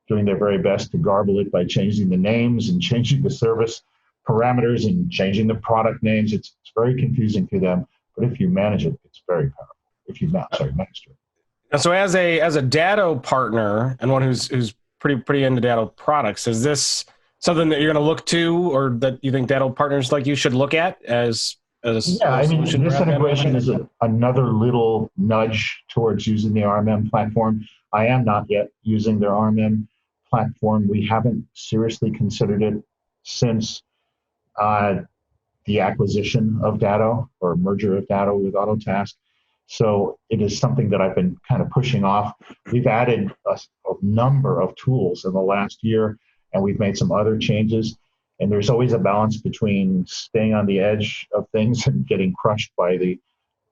doing their very best to garble it by changing the names and changing the service parameters and changing the product names. It's very confusing to them, but if you manage it, it's very powerful. If you master it. And so as a Datto partner and one who's pretty into Datto products. Is this something that you're going to look to, or that you think Datto partners like you should look at as yeah, I mean, this integration is another little nudge towards using the RMM platform. I am not yet using their RMM platform. We haven't seriously considered it since the acquisition of Datto, or merger of Datto with Autotask. So it is something that I've been kind of pushing off. We've added a number of tools in the last year, and we've made some other changes. And there's always a balance between staying on the edge of things and getting crushed by the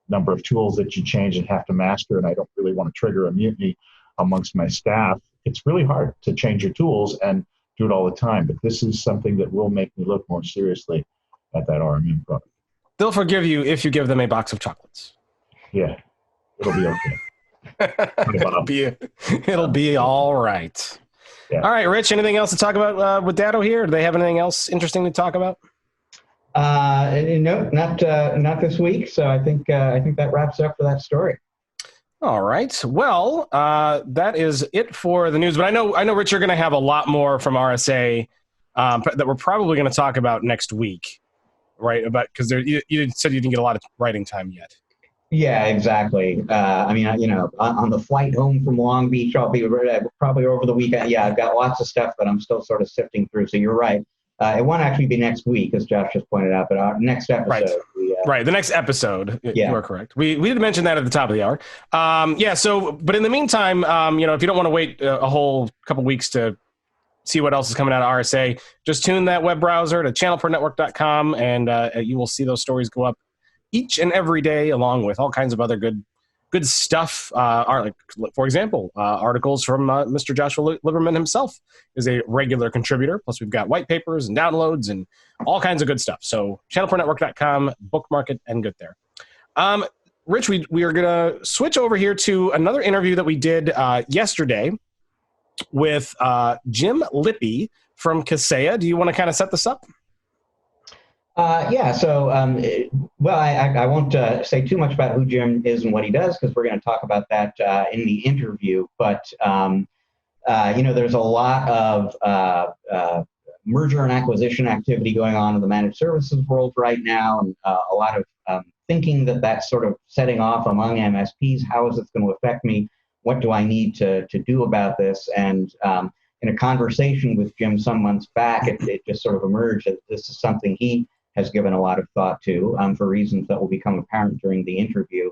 number of tools that you change and have to master. And I don't really want to trigger a mutiny amongst my staff. It's really hard to change your tools and do it all the time. But this is something that will make me look more seriously at that RMM product. They'll forgive you if you give them a box of chocolates. Yeah, it'll be okay. It'll be all right. Yeah. All right, Rich, anything else to talk about with Datto here? Do they have anything else interesting to talk about? No, not this week. So I think that wraps up for that story. All right. Well, that is it for the news. But I know, Rich, you're going to have a lot more from RSA that we're probably going to talk about next week, right? Because you said you didn't get a lot of writing time yet. Yeah, exactly. I mean, on the flight home from Long Beach, I'll be probably over the weekend. Yeah, I've got lots of stuff that I'm still sort of sifting through. So you're right. It won't actually be next week, as Josh just pointed out, but our next episode. Right, the next episode. Yeah. You are correct. We did mention that at the top of the hour. But in the meantime, if you don't want to wait a whole couple weeks to see what else is coming out of RSA, just tune that web browser to channelpronetwork.com, and you will see those stories go up each and every day, along with all kinds of other good stuff. For example, articles from Mr. Joshua Lieberman himself is a regular contributor. Plus, we've got white papers and downloads and all kinds of good stuff. So, channelpronetwork.com, bookmark it, and get there. Rich, we are going to switch over here to another interview that we did yesterday with Jim Lippie from Kaseya. Do you want to kind of set this up? So, I won't say too much about who Jim is and what he does, because we're going to talk about that in the interview. But, there's a lot of merger and acquisition activity going on in the managed services world right now, and a lot of thinking that's sort of setting off among MSPs. How is this going to affect me? What do I need to do about this? And in a conversation with Jim some months back, it just sort of emerged that this is something he has given a lot of thought to for reasons that will become apparent during the interview.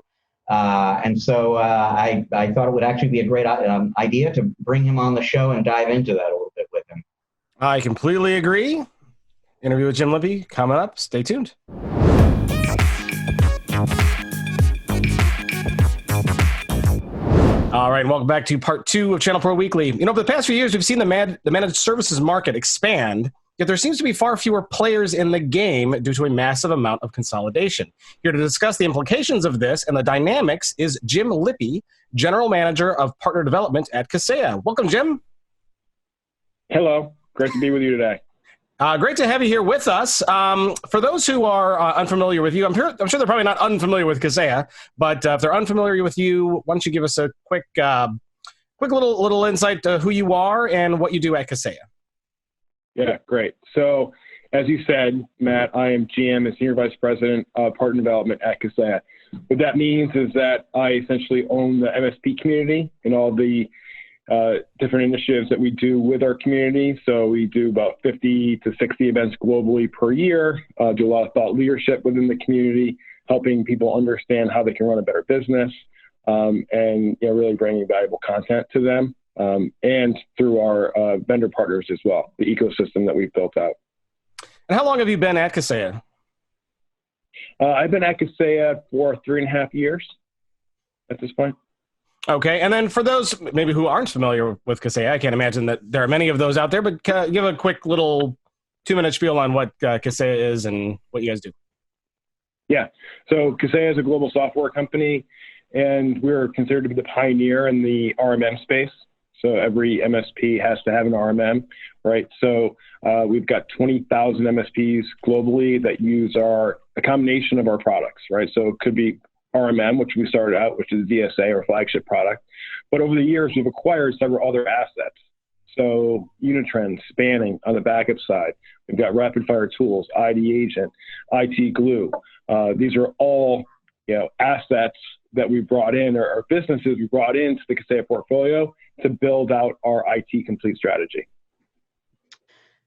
I thought it would actually be a great idea to bring him on the show and dive into that a little bit with him. I completely agree. Interview with Jim Lippie coming up. Stay tuned. All right, welcome back to part 2 of ChannelPro Weekly. For the past few years, we've seen the managed services market expand, yet there seems to be far fewer players in the game due to a massive amount of consolidation. Here to discuss the implications of this and the dynamics is Jim Lippie, General Manager of Partner Development at Kaseya. Welcome, Jim. Hello. Great to be with you today. Great to have you here with us. For those who are unfamiliar with you, I'm sure they're probably not unfamiliar with Kaseya, but if they're unfamiliar with you, why don't you give us a quick little insight to who you are and what you do at Kaseya? Yeah, great. So, as you said, Matt, I am GM and Senior Vice President of Partner Development at Kaseya. What that means is that I essentially own the MSP community and all the different initiatives that we do with our community. So we do about 50 to 60 events globally per year, do a lot of thought leadership within the community, helping people understand how they can run a better business, and really bringing valuable content to them, and through our vendor partners as well, the ecosystem that we've built out. And how long have you been at Kaseya? I've been at Kaseya for 3.5 years at this point. Okay, and then for those maybe who aren't familiar with Kaseya, I can't imagine that there are many of those out there, but give a quick little 2-minute spiel on what Kaseya is and what you guys do. Yeah, so Kaseya is a global software company, and we're considered to be the pioneer in the RMM space. So every MSP has to have an RMM, right? So we've got 20,000 MSPs globally that use a combination of our products, right? So it could be RMM, which we started out, which is VSA, or flagship product. But over the years, we've acquired several other assets. So Unitrend, spanning on the backup side. We've got rapid fire tools, ID Agent, IT Glue. These are all assets that we brought in, or businesses we brought into the Kaseya portfolio to build out our IT complete strategy.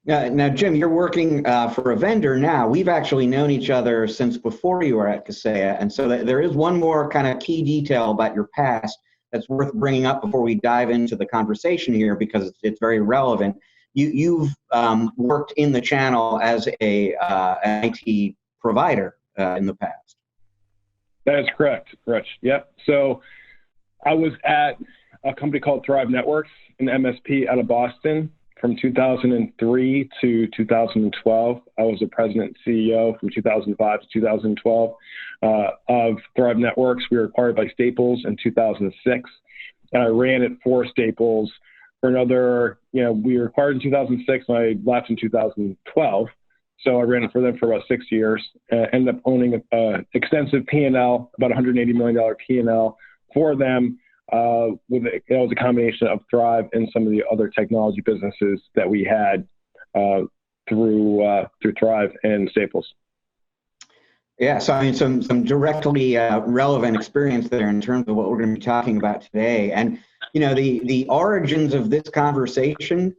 Now, Jim, you're working for a vendor now. We've actually known each other since before you were at Kaseya, and so there is one more kind of key detail about your past that's worth bringing up before we dive into the conversation here, because it's very relevant. You've worked in the channel as an IT provider in the past. That is correct, Rich. Yep. So I was at a company called Thrive Networks, an MSP out of Boston, from 2003 to 2012. I was the president and CEO from 2005 to 2012 of Thrive Networks. We were acquired by Staples in 2006, and I ran it for Staples for another, we were acquired in 2006, and I left in 2012. So I ran it for them for about 6 years, ended up owning an extensive P&L, about $180 million P&L for them. It was a combination of Thrive and some of the other technology businesses that we had through Thrive and Staples. Yeah, so I mean, some directly relevant experience there in terms of what we're going to be talking about today. And the origins of this conversation,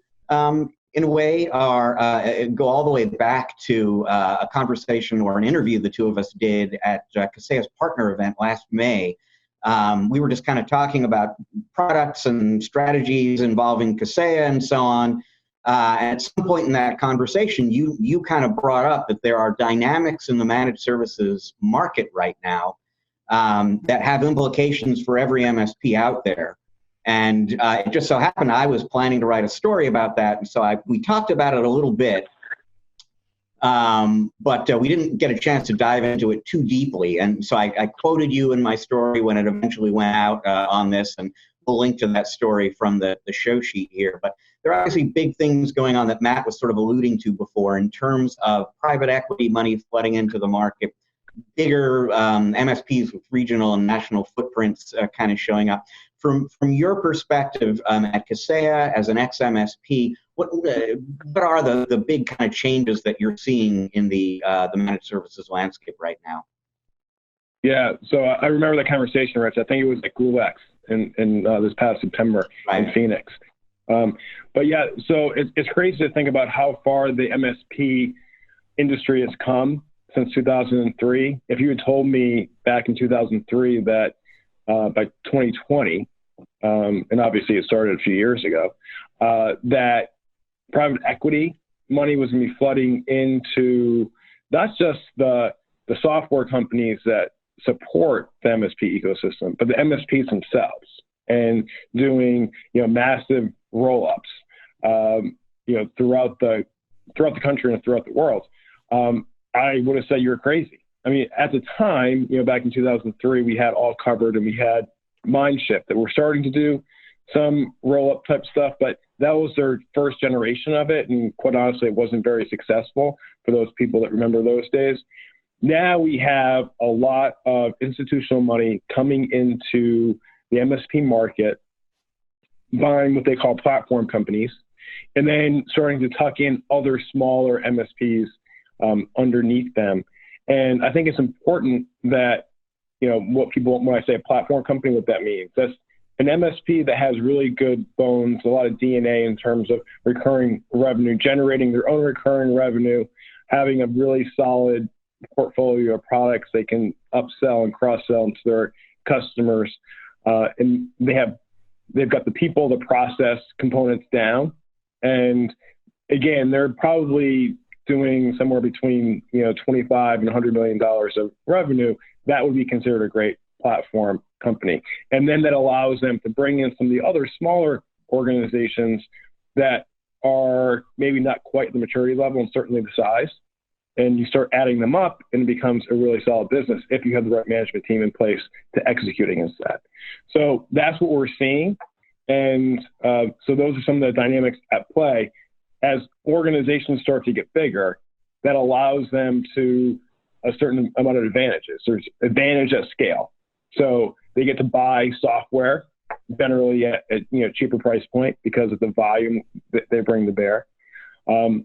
in a way, go all the way back to a conversation or an interview the two of us did at Kaseya's partner event last May. We were just kind of talking about products and strategies involving Kaseya and so on. At some point in that conversation, you kind of brought up that there are dynamics in the managed services market right now that have implications for every MSP out there. And it just so happened I was planning to write a story about that, and so we talked about it a little bit. But we didn't get a chance to dive into it too deeply. And so I quoted you in my story when it eventually went out on this, and we'll link to that story from the show sheet here. But there are obviously big things going on that Matt was sort of alluding to before in terms of private equity money flooding into the market, bigger MSPs with regional and national footprints kind of showing up. From your perspective at Kaseya as an ex-MSP, what are the big kind of changes that you're seeing in the managed services landscape right now? Yeah, so I remember that conversation, Rich. I think it was at GlueX in this past September in Phoenix. But yeah, so it's crazy to think about how far the MSP industry has come since 2003. If you had told me back in 2003 that by 2020, and obviously it started a few years ago, that private equity money was going to be flooding into not just the software companies that support the MSP ecosystem, but the MSPs themselves, and doing massive roll-ups throughout the country and throughout the world. I would have said you're crazy. I mean, at the time, back in 2003, we had all covered, and we had Mindshift that were starting to do some roll-up type stuff, but that was their first generation of it, and quite honestly, it wasn't very successful for those people that remember those days. Now we have a lot of institutional money coming into the MSP market, buying what they call platform companies, and then starting to tuck in other smaller MSPs underneath them. And I think it's important that, when I say a platform company, what that means. That's an MSP that has really good bones, a lot of DNA in terms of recurring revenue, generating their own recurring revenue, having a really solid portfolio of products they can upsell and cross-sell into their customers. And they've got the people, the process components down. And again, they're probably doing somewhere between 25 and $100 million of revenue. That would be considered a great platform company. And then that allows them to bring in some of the other smaller organizations that are maybe not quite the maturity level and certainly the size. And you start adding them up, and it becomes a really solid business if you have the right management team in place to execute against that. So that's what we're seeing. And so those are some of the dynamics at play. As organizations start to get bigger, that allows them to a certain amount of advantages. There's advantage at scale. So they get to buy software generally at cheaper price point because of the volume that they bring to bear.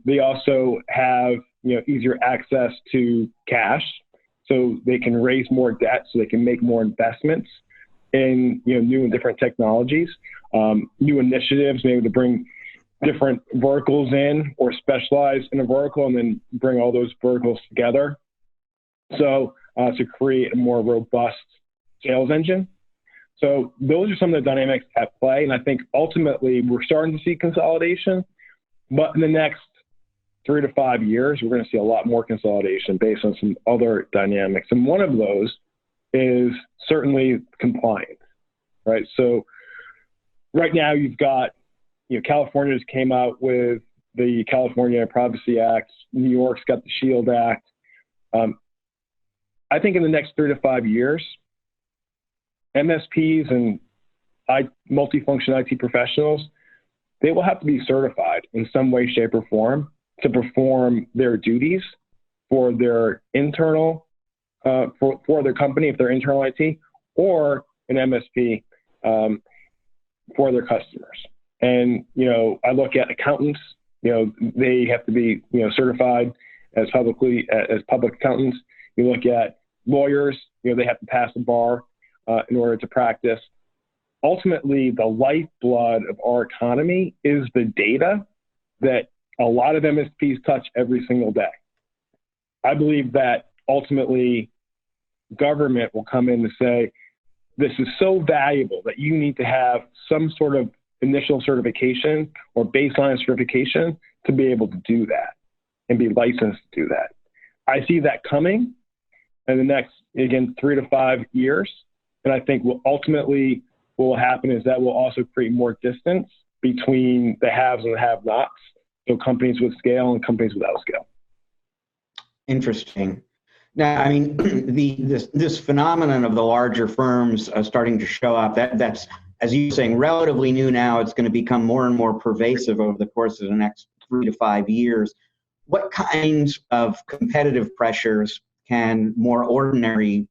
They also have easier access to cash, so they can raise more debt, so they can make more investments in new and different technologies, new initiatives, maybe to bring different verticals in or specialize in a vertical and then bring all those verticals together. So to create a more robust sales engine. So those are some of the dynamics at play. And I think ultimately we're starting to see consolidation, but in the next 3 to 5 years, we're going to see a lot more consolidation based on some other dynamics. And one of those is certainly compliance, right? So right now you've got, California just came out with the California Privacy Act. New York's got the SHIELD Act. I think in the next 3 to 5 years, MSPs and multifunction IT professionals, they will have to be certified in some way, shape, or form to perform their duties for their internal, for their company, if they're internal IT, or an MSP for their customers. And, I look at accountants, they have to be, certified as public accountants. You look at lawyers, they have to pass the bar in order to practice. Ultimately, the lifeblood of our economy is the data that a lot of MSPs touch every single day. I believe that ultimately government will come in and say, this is so valuable that you need to have some sort of initial certification or baseline certification to be able to do that and be licensed to do that. I see that coming in the next, again, 3 to 5 years. And I think what will happen is that will also create more distance between the haves and the have-nots. So companies with scale and companies without scale. Interesting. Now, I mean, this phenomenon of the larger firms starting to show up, that's, as you were saying, relatively new now. It's going to become more and more pervasive over the course of the next 3 to 5 years. What kinds of competitive pressures can more ordinary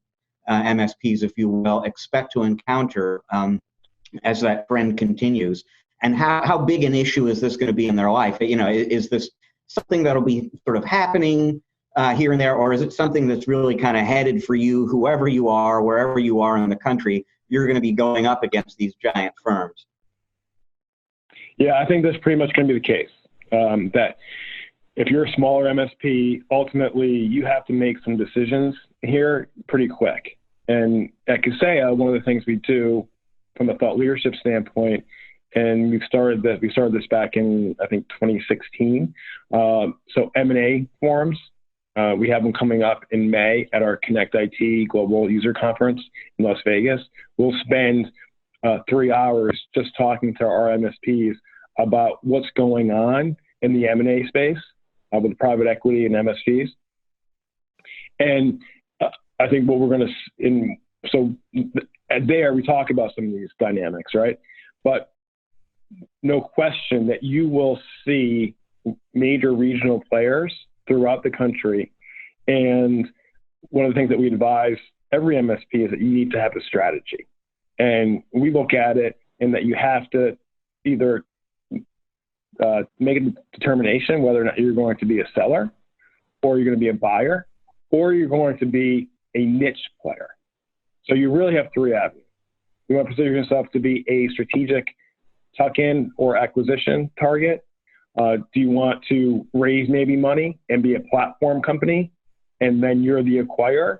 MSPs, if you will, expect to encounter as that trend continues? And how big an issue is this going to be in their life? Is this something that'll be sort of happening here and there, or is it something that's really kind of headed for you, whoever you are, wherever you are in the country, you're going to be going up against these giant firms? Yeah, I think that's pretty much going to be the case. That if you're a smaller MSP, ultimately you have to make some decisions here pretty quick. And at Kaseya, one of the things we do from a thought leadership standpoint, and we started this back in, I think, 2016. So M&A forums, we have them coming up in May at our Connect IT Global User Conference in Las Vegas. We'll spend 3 hours just talking to our MSPs about what's going on in the M&A space with private equity and MSPs. And I think what we're going to, so there we talk about some of these dynamics, right? But no question that you will see major regional players throughout the country. And one of the things that we advise every MSP is that you need to have a strategy. And we look at it in that you have to either make a determination whether or not you're going to be a seller, or you're going to be a buyer, or you're going to be a niche player. So you really have 3 avenues. You want to position yourself to be a strategic tuck-in or acquisition target? Do you want to raise maybe money and be a platform company, and then you're the acquirer?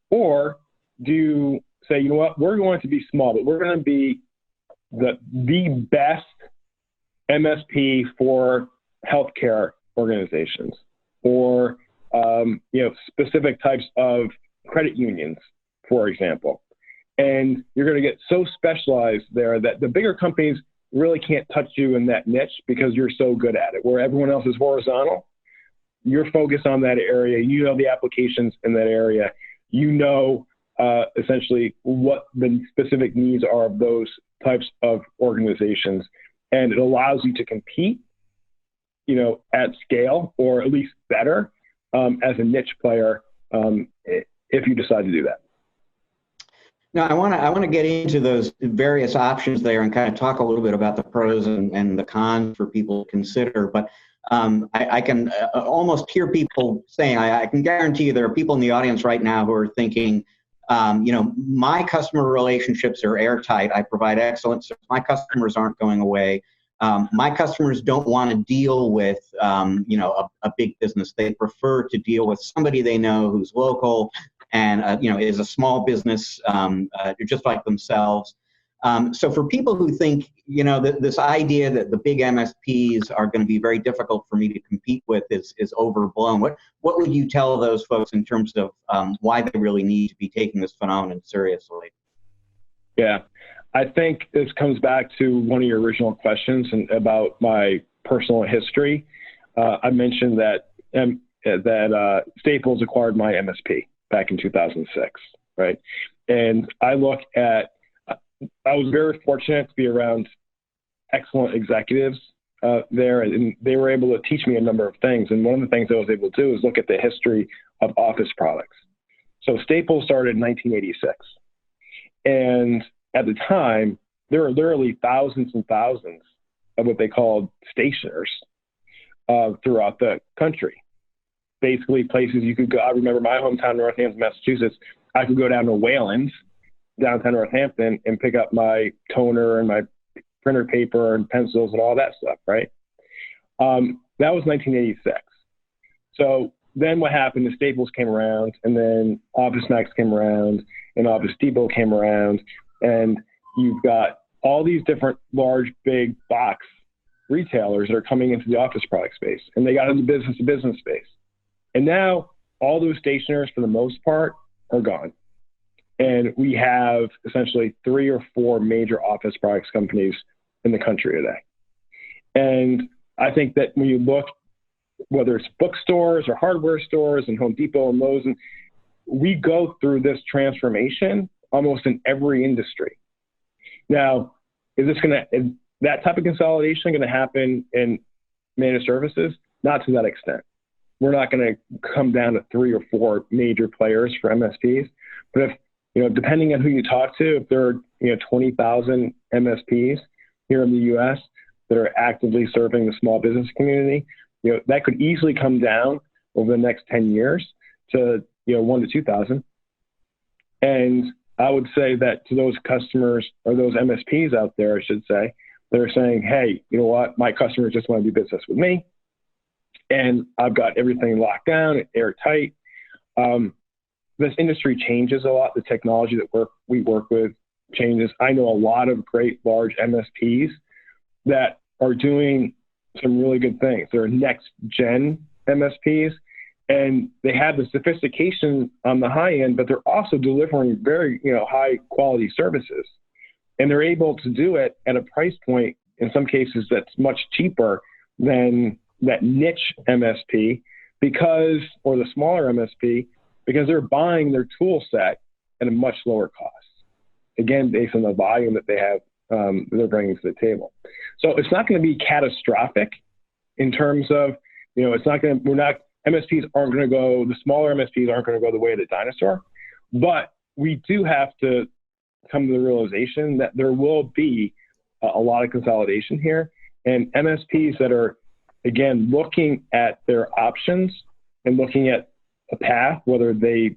Or do you say, you know what, we're going to be small, but we're going to be the best MSP for healthcare organizations, or specific types of credit unions, for example. And you're going to get so specialized there that the bigger companies really can't touch you in that niche because you're so good at it. Where everyone else is horizontal, you're focused on that area. You know the applications in that area. You know essentially what the specific needs are of those types of organizations. And it allows you to compete, at scale, or at least better as a niche player if you decide to do that. No, I want to get into those various options there and kind of talk a little bit about the pros and the cons for people to consider. But I can almost hear people saying, I can guarantee you there are people in the audience right now who are thinking, my customer relationships are airtight. I provide excellent service. My customers aren't going away. My customers don't want to deal with, a big business. They prefer to deal with somebody they know who's local and, is a small business just like themselves. So for people who think, this idea that the big MSPs are going to be very difficult for me to compete with is overblown. What would you tell those folks in terms of why they really need to be taking this phenomenon seriously? Yeah, I think this comes back to one of your original questions about my personal history. I mentioned that Staples acquired my MSP back in 2006, right? And I was very fortunate to be around excellent executives there, and they were able to teach me a number of things. And one of the things I was able to do is look at the history of office products. So Staples started in 1986. And at the time, there were literally thousands and thousands of what they called stationers throughout the country. Basically places you could go. I remember my hometown, Northampton, Massachusetts. I could go down to Wayland's, downtown Northampton, and pick up my toner and my printer paper and pencils and all that stuff, right? That was 1986. So then what happened is Staples came around, and then Office Max came around, and Office Depot came around, and you've got all these different large, big box retailers that are coming into the office product space, and they got into business-to-business space. And now all those stationers, for the most part, are gone. And we have essentially 3 or 4 major office products companies in the country today. And I think that when you look, whether it's bookstores or hardware stores and Home Depot and Lowe's, and we go through this transformation almost in every industry. Now, is that type of consolidation going to happen in managed services? Not to that extent. We're not going to come down to 3 or 4 major players for MSPs. But if, depending on who you talk to, if there are, 20,000 MSPs here in the U.S. that are actively serving the small business community, that could easily come down over the next 10 years to, 1 to 2,000. And I would say that to those customers, or those MSPs out there, I should say, they're saying, hey, you know what, my customers just want to do business with me, and I've got everything locked down, airtight. This industry changes a lot. The technology that we work with changes. I know a lot of great large MSPs that are doing some really good things. They're next gen MSPs, and they have the sophistication on the high end, but they're also delivering very, high quality services. And they're able to do it at a price point, in some cases, that's much cheaper than that niche MSP or the smaller MSP, because they're buying their tool set at a much lower cost. Again, based on the volume that they have, they're bringing to the table. So it's not going to be catastrophic in terms of, MSPs aren't going to go, the smaller MSPs aren't going to go the way of the dinosaur, but we do have to come to the realization that there will be a lot of consolidation here, and MSPs that are, again, looking at their options and looking at a path, whether they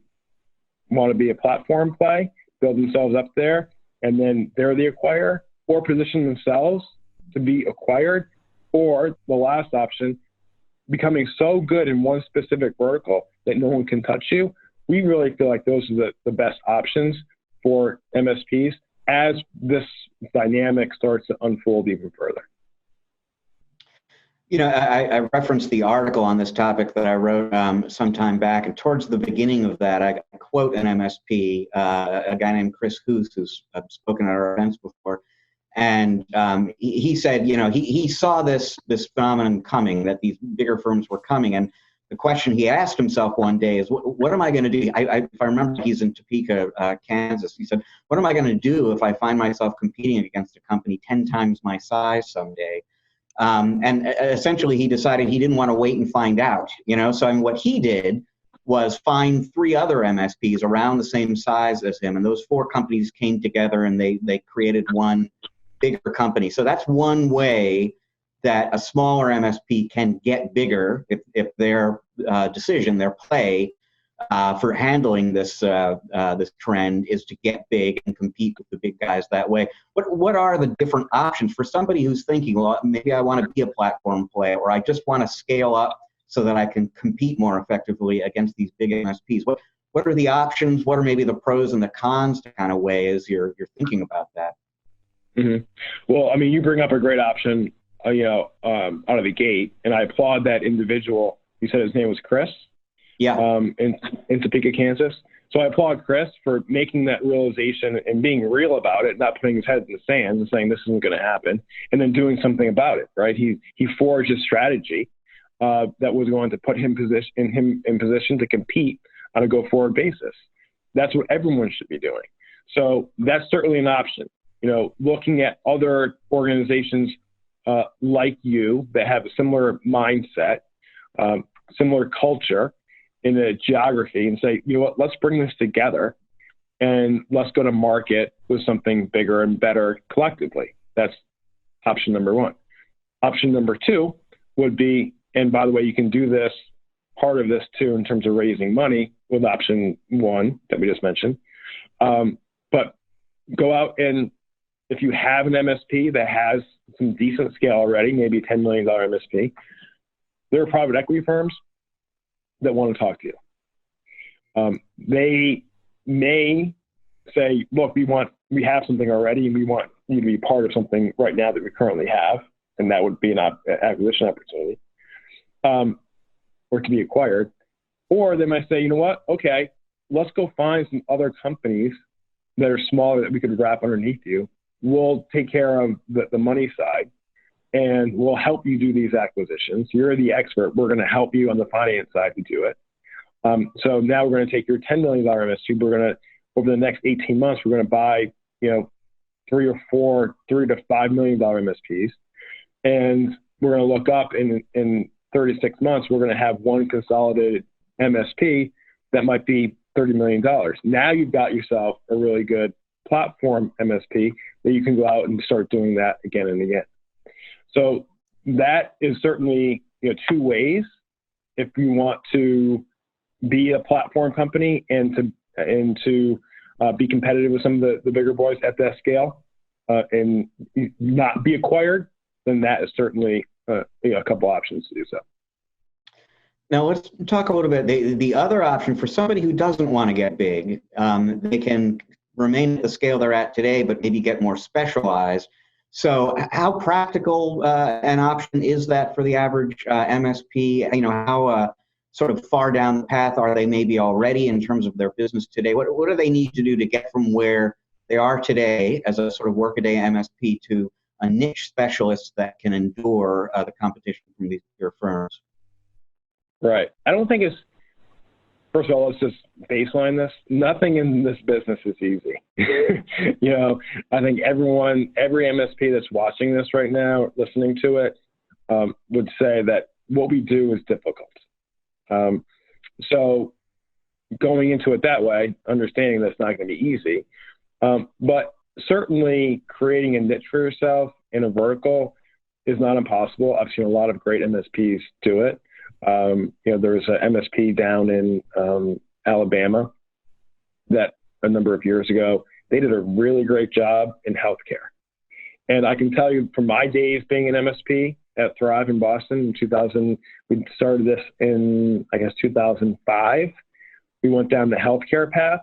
want to be a platform play, build themselves up there, and then they're the acquirer, or position themselves to be acquired, or the last option, becoming so good in one specific vertical that no one can touch you. We really feel like those are the best options for MSPs as this dynamic starts to unfold even further. I referenced the article on this topic that I wrote some time back, and towards the beginning of that, I quote an MSP, a guy named Chris Huth, who's spoken at our events before, and he said, he saw this phenomenon coming, that these bigger firms were coming, and the question he asked himself one day is, what am I going to do? If I remember, he's in Topeka, Kansas. He said, what am I going to do if I find myself competing against a company 10 times my size someday? And essentially, he decided he didn't want to wait and find out. So what he did was find 3 other MSPs around the same size as him. And those 4 companies came together and they created one bigger company. So that's one way that a smaller MSP can get bigger if their decision, their play for handling this this trend is to get big and compete with the big guys that way. What are the different options for somebody who's thinking, well, maybe I want to be a platform player, or I just want to scale up so that I can compete more effectively against these big MSPs? What are the options? What are maybe the pros and the cons to kind of weigh as you're thinking about that? Mm-hmm. Well, I mean, you bring up a great option, out of the gate, and I applaud that individual. You said his name was Chris. Yeah. In Topeka, Kansas. So I applaud Chris for making that realization and being real about it, not putting his head in the sand and saying this isn't going to happen, and then doing something about it. Right? He forged a strategy that was going to put him in position to compete on a go-forward basis. That's what everyone should be doing. So that's certainly an option. Looking at other organizations like you that have a similar mindset, similar culture in the geography, and say, you know what, let's bring this together and let's go to market with something bigger and better collectively. That's option number 1. Option number 2 would be, and by the way, you can do this, part of this too, in terms of raising money with option 1 that we just mentioned. But go out and, if you have an MSP that has some decent scale already, maybe $10 million MSP, there are private equity firms that want to talk to you. They may say, look, we have something already and we want you to be part of something right now that we currently have. And that would be an acquisition opportunity, or to be acquired. Or they might say, you know what? Okay, let's go find some other companies that are smaller that we could wrap underneath you. We'll take care of the money side, and we'll help you do these acquisitions. You're the expert. We're going to help you on the finance side to do it. So now we're going to take your $10 million MSP. We're going to, over the next 18 months, we're going to buy, 3 to $5 million MSPs. And we're going to look up in 36 months, we're going to have one consolidated MSP that might be $30 million. Now you've got yourself a really good platform MSP that you can go out and start doing that again and again. So that is certainly 2 ways if you want to be a platform company and to be competitive with some of the bigger boys at that scale and not be acquired, then that is certainly a couple options to do so. Now let's talk a little bit. The other option for somebody who doesn't want to get big, they can remain at the scale they're at today, but maybe get more specialized. So how practical an option is that for the average MSP? How sort of far down the path are they maybe already in terms of their business today? What do they need to do to get from where they are today as a sort of workaday MSP to a niche specialist that can endure the competition from these bigger firms? Right. I don't think it's, first of all, let's just baseline this. Nothing in this business is easy. I think every MSP that's watching this right now, listening to it, would say that what we do is difficult. So going into it that way, understanding that's not going to be easy, but certainly creating a niche for yourself in a vertical is not impossible. I've seen a lot of great MSPs do it. There's an MSP down in Alabama that a number of years ago, they did a really great job in healthcare. And I can tell you from my days being an MSP at Thrive in Boston in 2000, we started this in, 2005. We went down the healthcare path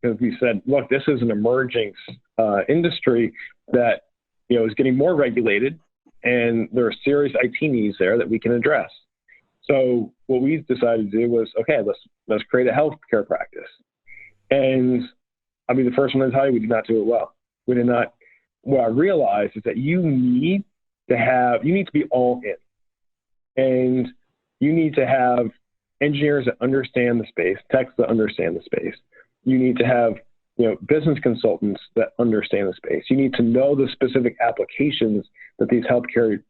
because we said, look, this is an emerging industry that, is getting more regulated, and there are serious IT needs there that we can address. So what we decided to do was, okay, let's create a healthcare practice. And I'll be the first one to tell you, we did not do it well. We did not. What I realized is that you need to be all in. And you need to have engineers that understand the space, techs that understand the space. You need to have, business consultants that understand the space. You need to know the specific applications that these healthcare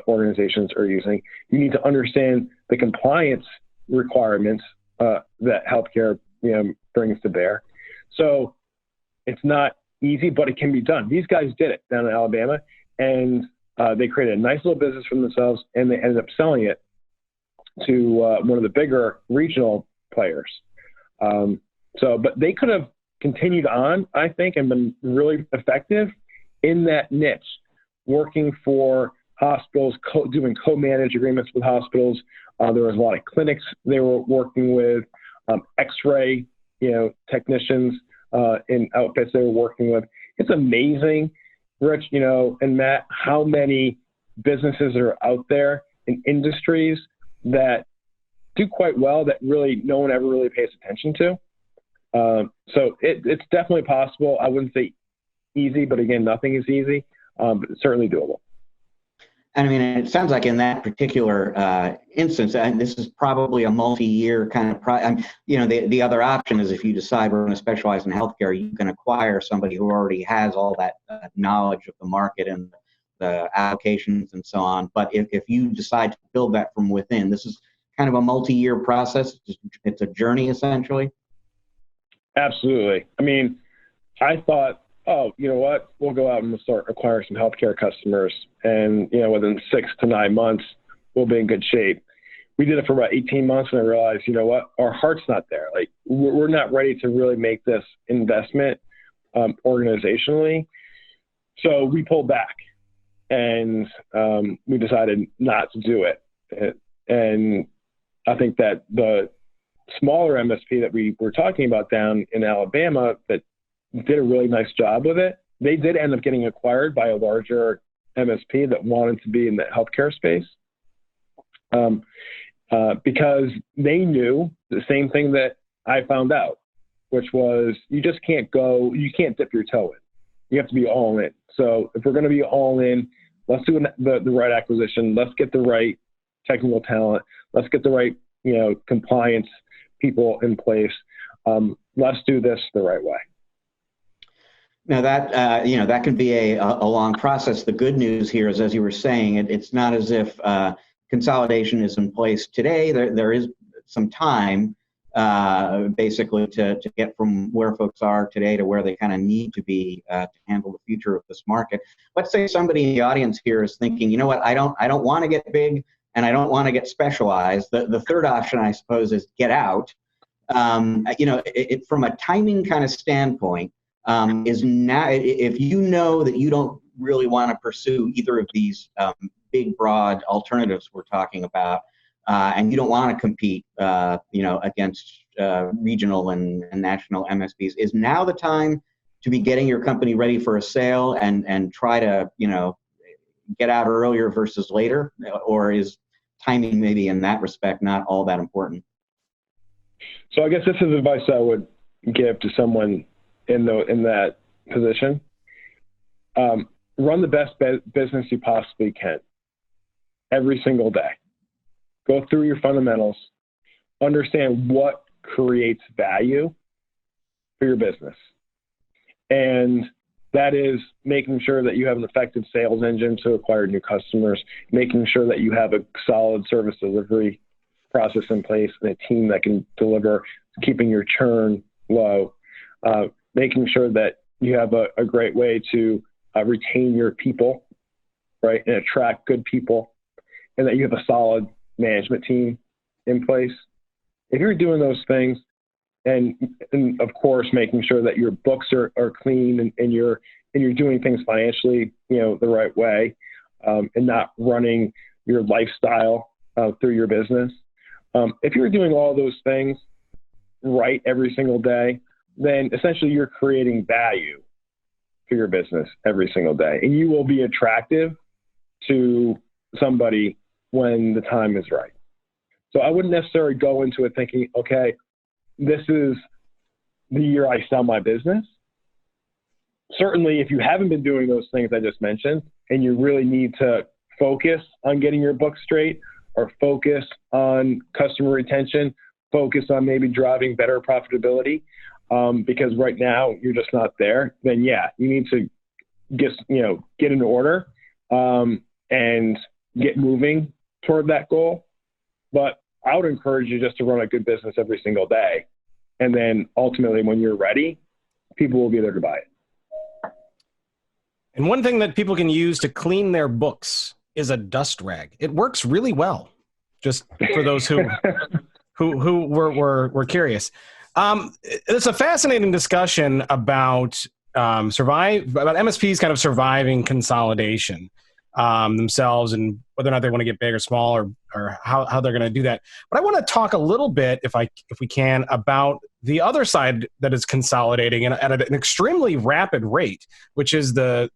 organizations are using. You need to understand the compliance requirements that healthcare brings to bear. So it's not easy, but it can be done. These guys did it down in Alabama, and they created a nice little business for themselves, and they ended up selling it to one of the bigger regional players. But they could have continued on, I think, and been really effective in that niche, working for hospitals, doing co-managed agreements with hospitals. There was a lot of clinics they were working with, X-ray, technicians in outfits they were working with. It's amazing, Rich, and Matt, how many businesses are out there in industries that do quite well that really no one ever really pays attention to. So it's definitely possible. I wouldn't say easy, but again, nothing is easy, but it's certainly doable. And I mean, it sounds like in that particular instance, and this is probably a multi-year kind of the other option is if you decide we're going to specialize in healthcare, you can acquire somebody who already has all that knowledge of the market and the applications and so on. But if you decide to build that from within, this is kind of a multi-year process. It's a journey, essentially. Absolutely. I mean, I thought, oh, you know what? We'll go out and we'll start acquiring some healthcare customers. And, within 6 to 9 months, we'll be in good shape. We did it for about 18 months, and I realized, you know what? Our heart's not there. Like, we're not ready to really make this investment organizationally. So we pulled back, and we decided not to do it. And I think that the smaller MSP that we were talking about down in Alabama that did a really nice job with it, they did end up getting acquired by a larger MSP that wanted to be in the healthcare space because they knew the same thing that I found out, which was you can't dip your toe in. You have to be all in. So if we're going to be all in, let's do the right acquisition. Let's get the right technical talent. Let's get the right, compliance people in place. Let's do this the right way. Now that, that can be a long process. The good news here is, as you were saying, it's not as if consolidation is in place today. There is some time basically to get from where folks are today to where they kind of need to be to handle the future of this market. Let's say somebody in the audience here is thinking, you know what, I don't want to get big and I don't want to get specialized. The third option, I suppose, is get out. From a timing kind of standpoint, is now, if you know that you don't really want to pursue either of these big, broad alternatives we're talking about, and you don't want to compete, against regional and national MSPs, is now the time to be getting your company ready for a sale and try to, get out earlier versus later? Or is timing maybe in that respect not all that important? So I guess this is advice I would give to someone in that position. Run the best business you possibly can every single day. Go through your fundamentals, understand what creates value for your business. And that is making sure that you have an effective sales engine to acquire new customers, making sure that you have a solid service delivery process in place and a team that can deliver, keeping your churn low, making sure that you have a great way to retain your people, right, and attract good people, and that you have a solid management team in place. If you're doing those things, and of course making sure that your books are clean and you're doing things financially, the right way, and not running your lifestyle through your business. If you're doing all those things right every single day, then essentially you're creating value for your business every single day, and you will be attractive to somebody when the time is right. So I wouldn't necessarily go into it thinking, okay, this is the year I sell my business. Certainly, if you haven't been doing those things I just mentioned, and you really need to focus on getting your book straight, or focus on customer retention, focus on maybe driving better profitability, because right now you're just not there, then yeah, you need to get in order and get moving toward that goal. But I would encourage you just to run a good business every single day. And then ultimately, when you're ready, people will be there to buy it. And one thing that people can use to clean their books is a dust rag. It works really well, just for those who were curious. It's a fascinating discussion about MSPs kind of surviving consolidation themselves, and whether or not they want to get big or small, or how they're going to do that. But I want to talk a little bit, if we can, about the other side that is consolidating at an extremely rapid rate, which is the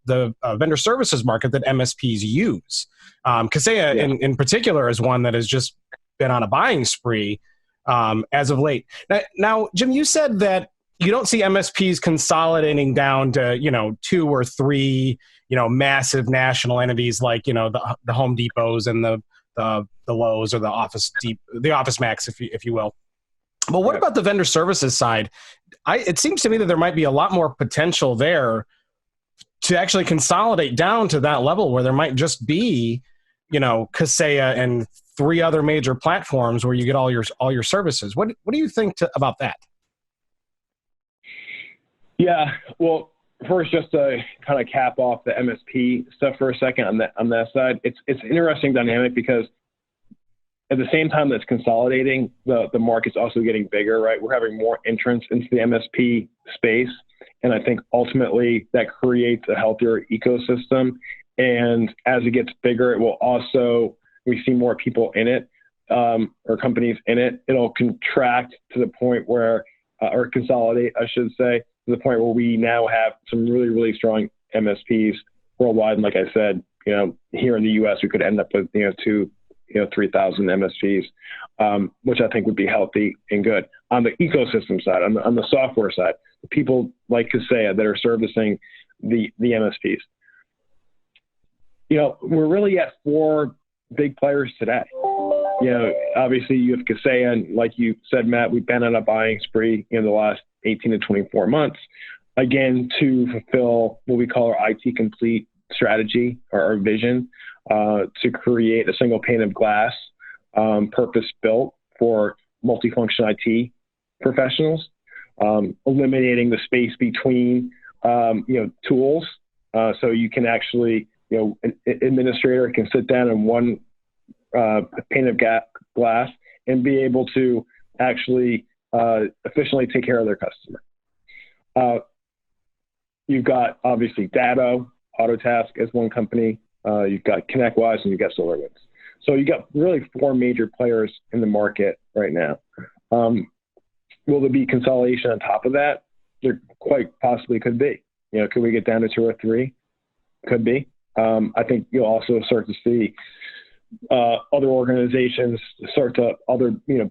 vendor services market that MSPs use. Kaseya in particular is one that has just been on a buying spree as of late. Now, Jim, you said that you don't see MSPs consolidating down to 2 or 3 massive national entities like the Home Depots and the Lowe's or the Office Max, if you will. But what about the vendor services side? It seems to me that there might be a lot more potential there to actually consolidate down to that level where there might just be Kaseya and 3 other major platforms where you get all your services. What do you think about that? Yeah, well, first, just to kind of cap off the MSP stuff for a second on that side, it's an interesting dynamic because at the same time that's consolidating, the market's also getting bigger, right? We're having more entrants into the MSP space, and I think ultimately that creates a healthier ecosystem. And as it gets bigger, it will also, we see more people in it, or companies in it. It'll contract to the point where, or consolidate, I should say, to the point where we now have some really, really strong MSPs worldwide. And like I said, here in the U.S., we could end up with 3,000 MSPs, which I think would be healthy and good. On the ecosystem side, on the software side, people like Kaseya that are servicing the MSPs. We're really at 4 big players today. Obviously you have Kaseya, and like you said, Matt, we've been on a buying spree in the last 18 to 24 months, again, to fulfill what we call our IT complete strategy or our vision, to create a single pane of glass, purpose-built for multifunction IT professionals, eliminating the space between, tools. So you can actually, an administrator can sit down in one pane of glass and be able to actually efficiently take care of their customer. You've got obviously Datto, Autotask as one company. You've got ConnectWise, and you've got SolarWinds. So you got really 4 major players in the market right now. Will there be consolidation on top of that? There quite possibly could be. Could we get down to 2 or 3? Could be. I think you'll also start to see other organizations start to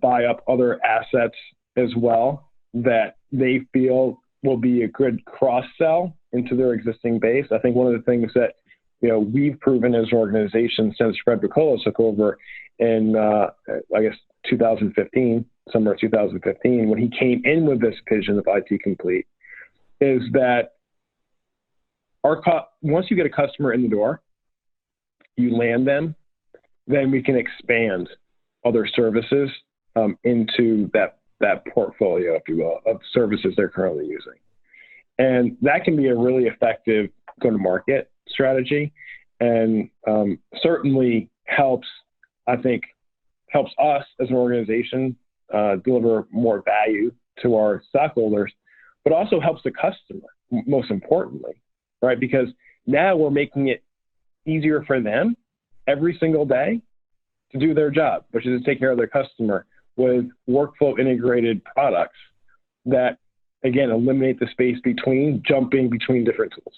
buy up other assets as well that they feel will be a good cross-sell into their existing base. I think one of the things that we've proven as an organization since Fred Piccolo took over in, 2015, summer of 2015, when he came in with this vision of IT Complete, is that once you get a customer in the door, you land them, then we can expand other services into that portfolio, if you will, of services they're currently using. And that can be a really effective go-to-market strategy, and certainly helps us as an organization deliver more value to our stockholders, but also helps the customer, most importantly, right? Because now we're making it easier for them every single day to do their job, which is to take care of their customer with workflow integrated products that, again, eliminate the space jumping between different tools.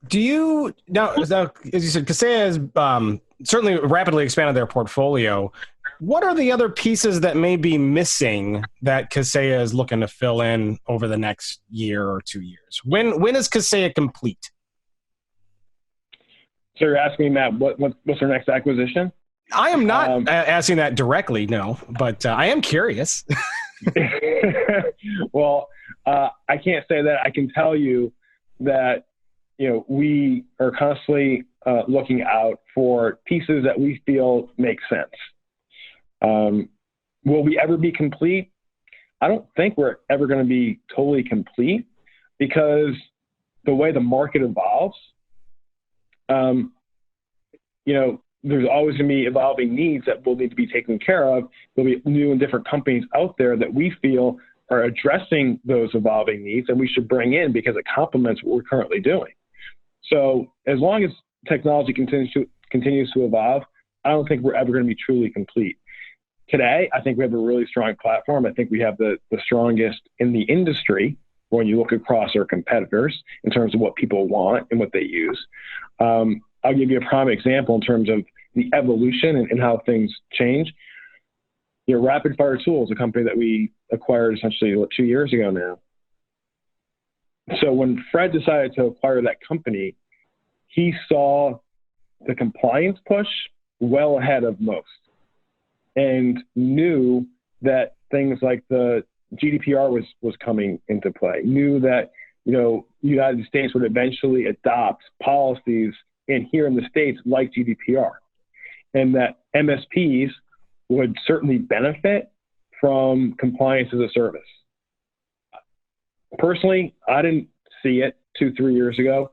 Do you now, as you said, Kaseya has certainly rapidly expanded their portfolio. What are the other pieces that may be missing that Kaseya is looking to fill in over the next year or 2 years? When is Kaseya complete? So you're asking me, Matt, what's our next acquisition? I am not asking that directly, no, but I am curious. Well, I can't say that. I can tell you that we are constantly looking out for pieces that we feel make sense. Will we ever be complete? I don't think we're ever going to be totally complete, because the way the market evolves, there's always going to be evolving needs that will need to be taken care of. There'll be new and different companies out there that we feel are addressing those evolving needs, and we should bring in because it complements what we're currently doing. So as long as technology continues to evolve, I don't think we're ever going to be truly complete. Today, I think we have a really strong platform. I think we have the strongest in the industry when you look across our competitors in terms of what people want and what they use. I'll give you a prime example in terms of the evolution and how things change. Rapid Fire Tools, a company that we acquired essentially 2 years ago now. So when Fred decided to acquire that company, he saw the compliance push well ahead of most, and knew that things like the GDPR was coming into play, knew that United States would eventually adopt policies here in the States like GDPR, and that MSPs would certainly benefit from compliance as a service. Personally, I didn't see it 2-3 years ago.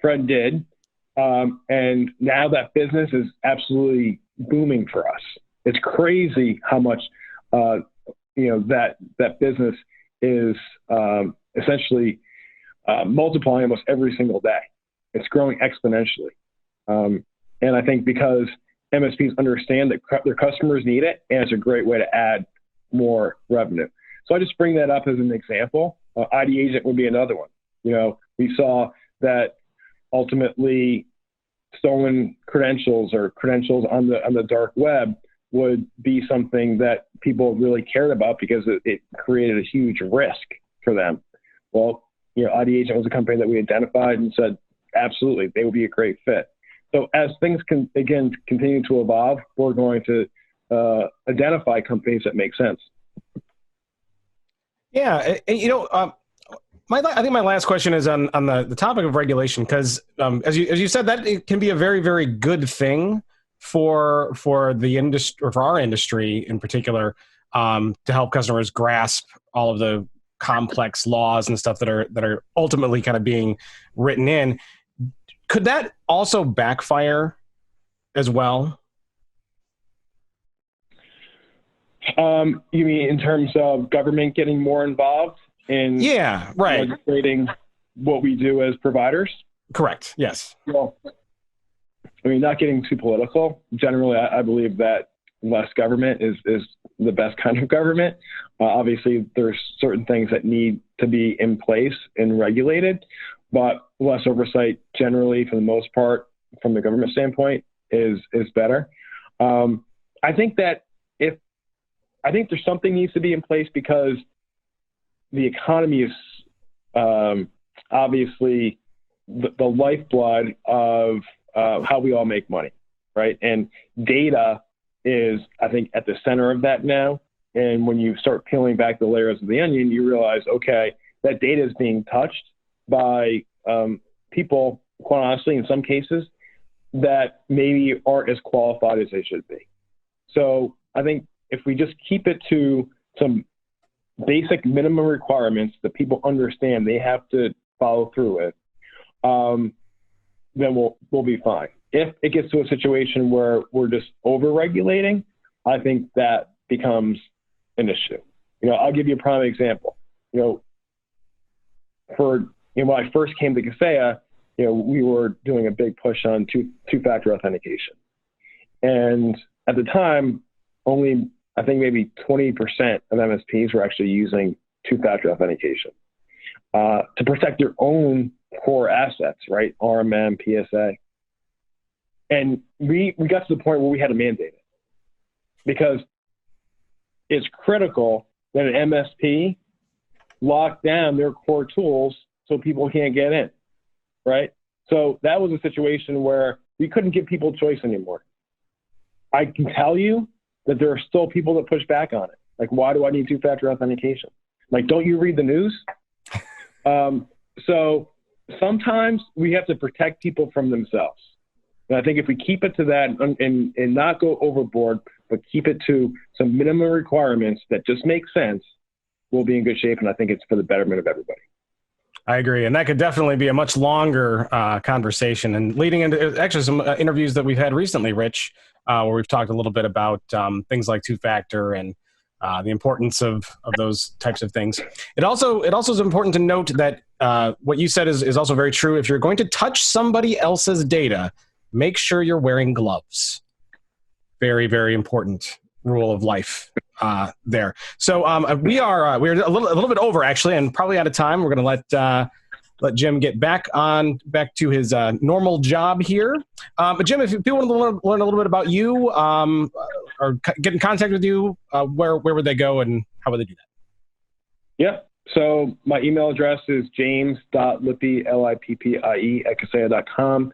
Fred did. And now that business is absolutely booming for us. It's crazy how much, that business is essentially multiplying almost every single day. It's growing exponentially. And I think because MSPs understand that their customers need it, and it's a great way to add more revenue. So I just bring that up as an example. ID Agent would be another one. We saw that ultimately stolen credentials or credentials on the dark web would be something that people really cared about because it created a huge risk for them. Well, ID Agent was a company that we identified and said, absolutely, they would be a great fit. So as things continue to evolve, we're going to identify companies that make sense. Yeah, I think my last question is on the topic of regulation, because as you said, that it can be a very, very good thing for the industry, or for our industry in particular, to help customers grasp all of the complex laws and stuff that are ultimately kind of being written in. Could that also backfire as well? You mean in terms of government getting more involved in regulating what we do as providers? Correct. Yes. Well, not getting too political. Generally, I believe that less government is the best kind of government. Obviously, there's certain things that need to be in place and regulated, but less oversight generally, for the most part, from the government standpoint, is better. I think there's something needs to be in place because the economy is obviously the lifeblood of how we all make money, right? And data is, I think, at the center of that now. And when you start peeling back the layers of the onion, you realize, okay, that data is being touched by people, quite honestly, in some cases, that maybe aren't as qualified as they should be. So I think if we just keep it to some basic minimum requirements that people understand they have to follow through with, then we'll be fine. If it gets to a situation where we're just over-regulating, I think that becomes an issue. I'll give you a prime example. When I first came to Kaseya, we were doing a big push on two-factor authentication. And at the time, only, I think maybe 20% of MSPs were actually using two-factor authentication to protect their own core assets, right? RMM, PSA. And we got to the point where we had to mandate it because it's critical that an MSP lock down their core tools so people can't get in, right? So that was a situation where we couldn't give people choice anymore. I can tell you that there are still people that push back on it. Like, why do I need two-factor authentication? Like, don't you read the news? So sometimes we have to protect people from themselves. And I think if we keep it to that and not go overboard, but keep it to some minimum requirements that just make sense, we'll be in good shape. And I think it's for the betterment of everybody. I agree. And that could definitely be a much longer conversation. And leading into actually some interviews that we've had recently, Rich, where we've talked a little bit about things like two-factor and the importance of those types of things. It also is important to note that what you said is also very true. If you're going to touch somebody else's data, make sure you're wearing gloves. Very, very important rule of life there. So we're a little bit over actually, and probably out of time. We're going to let Jim get back to his normal job here. But Jim, if people want to learn a little bit about you or get in contact with you, where would they go and how would they do that? Yeah. So my email address is james.lippie, Lippie, at Kaseya.com.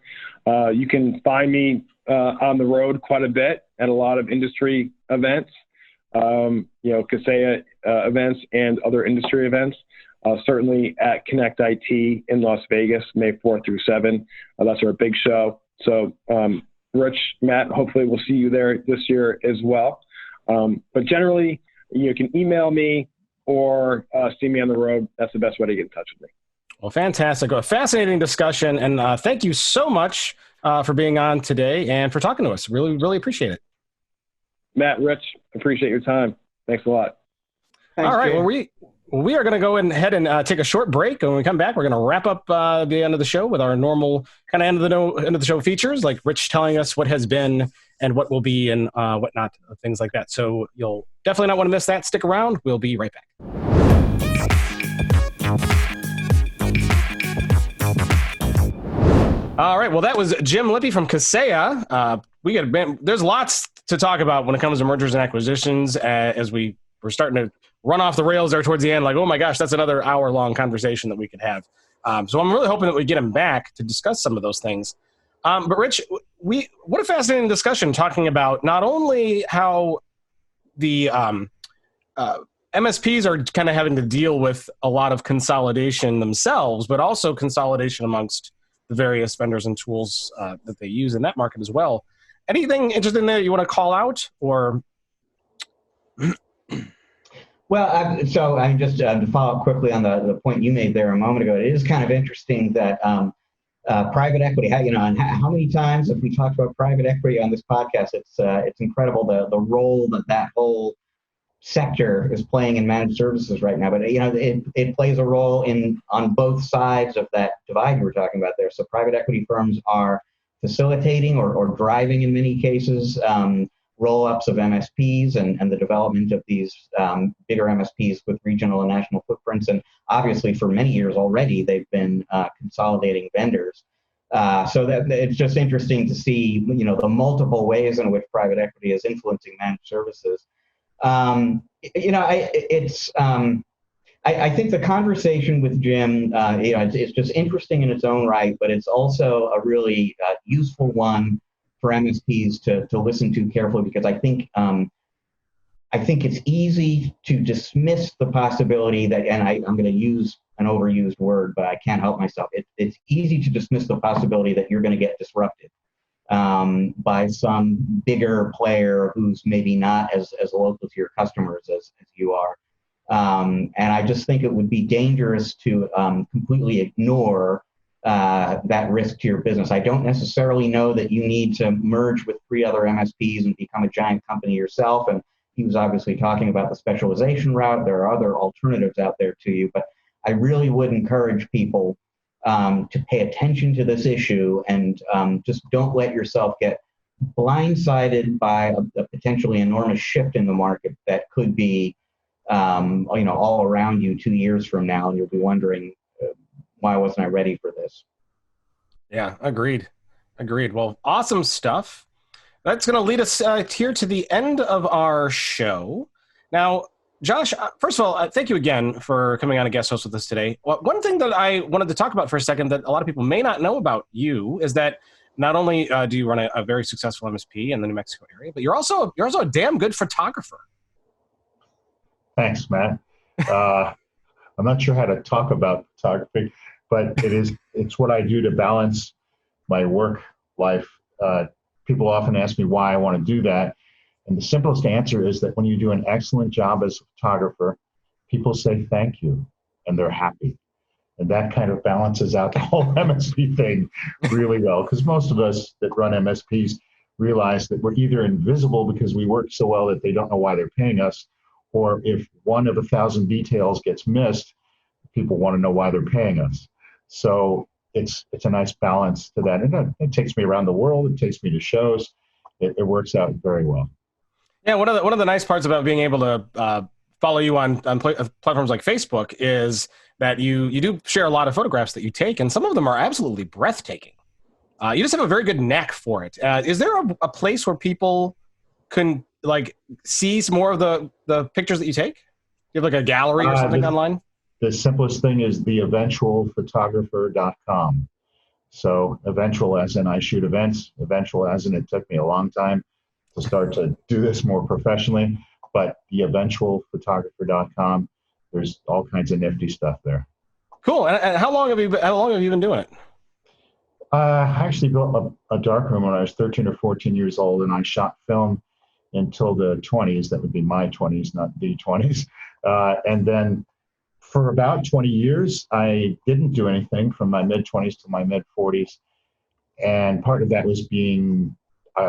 You can find me on the road quite a bit at a lot of industry events, Kaseya events and other industry events. Certainly at Connect IT in Las Vegas, May 4th through 7th. That's our big show. So Rich, Matt, hopefully we'll see you there this year as well. But generally, you can email me or see me on the road. That's the best way to get in touch with me. Well, fantastic. A fascinating discussion. And thank you so much for being on today and for talking to us. Really, really appreciate it. Matt, Rich, appreciate your time. Thanks a lot. Thanks, all right. Well, we are going to go ahead and take a short break. And when we come back, we're going to wrap up the end of the show with our normal kind of end of the show features, like Rich telling us what has been and what will be and whatnot, things like that. So you'll definitely not want to miss that. Stick around. We'll be right back. All right. Well, that was Jim Lippie from Kaseya. There's lots to talk about when it comes to mergers and acquisitions as we're starting to run off the rails there towards the end. Like, oh my gosh, that's another hour-long conversation that we could have. So I'm really hoping that we get him back to discuss some of those things. But Rich, what a fascinating discussion talking about not only how the MSPs are kind of having to deal with a lot of consolidation themselves, but also consolidation amongst the various vendors and tools that they use in that market as well. Anything interesting there you want to call out or? Well, so I just to follow up quickly on the point you made there a moment ago, it is kind of interesting that private equity, and how many times have we talked about private equity on this podcast? It's incredible the role that whole sector is playing in managed services right now. But it plays a role on both sides of that divide you were talking about there. So private equity firms are facilitating or driving in many cases roll-ups of MSPs and the development of these bigger MSPs with regional and national footprints. And obviously for many years already, they've been consolidating vendors. So that it's just interesting to see, the multiple ways in which private equity is influencing managed services. I think the conversation with Jim, it's just interesting in its own right, but it's also a really useful one for MSPs to listen to carefully, because I think it's easy to dismiss the possibility that, and I'm going to use an overused word, but I can't help myself. It's easy to dismiss the possibility that you're going to get disrupted by some bigger player who's maybe not as local to your customers as you are. And I just think it would be dangerous to completely ignore that risk to your business. I don't necessarily know that you need to merge with 3 other MSPs and become a giant company yourself. And he was obviously talking about the specialization route. There are other alternatives out there to you, but I really would encourage people to pay attention to this issue and just don't let yourself get blindsided by a potentially enormous shift in the market that could be all around you 2 years from now, and you'll be wondering, why wasn't I ready for this? Yeah, agreed. Well, awesome stuff. That's going to lead us here to the end of our show. Now, Josh, first of all, thank you again for coming on a guest host with us today. Well, one thing that I wanted to talk about for a second that a lot of people may not know about you is that not only do you run a very successful MSP in the New Mexico area, but you're also a damn good photographer. Thanks, Matt. I'm not sure how to talk about photography, but it's what I do to balance my work life people often ask me why I want to do that. And the simplest answer is that when you do an excellent job as a photographer, people say thank you and they're happy. And that kind of balances out the whole MSP thing really well, because most of us that run MSPs realize that we're either invisible because we work so well that they don't know why they're paying us, or if one of 1,000 details gets missed, people want to know why they're paying us. So it's a nice balance to that. And it takes me around the world. It takes me to shows. It works out very well. Yeah, one of the nice parts about being able to follow you on platforms like Facebook is that you do share a lot of photographs that you take, and some of them are absolutely breathtaking. You just have a very good knack for it. Is there a place where people can like see some more of the pictures that you take? Do you have like a gallery or something online? The simplest thing is theeventualphotographer.com. So eventual as in I shoot events, eventual as in it took me a long time to start to do this more professionally, but theeventualphotographer.com, there's all kinds of nifty stuff there. Cool. And how long have you been doing it? I actually built a darkroom when I was 13 or 14 years old, and I shot film until the 20s. That would be my 20s, not the 20s. And then for about 20 years, I didn't do anything from my mid-20s to my mid-40s. And part of that was being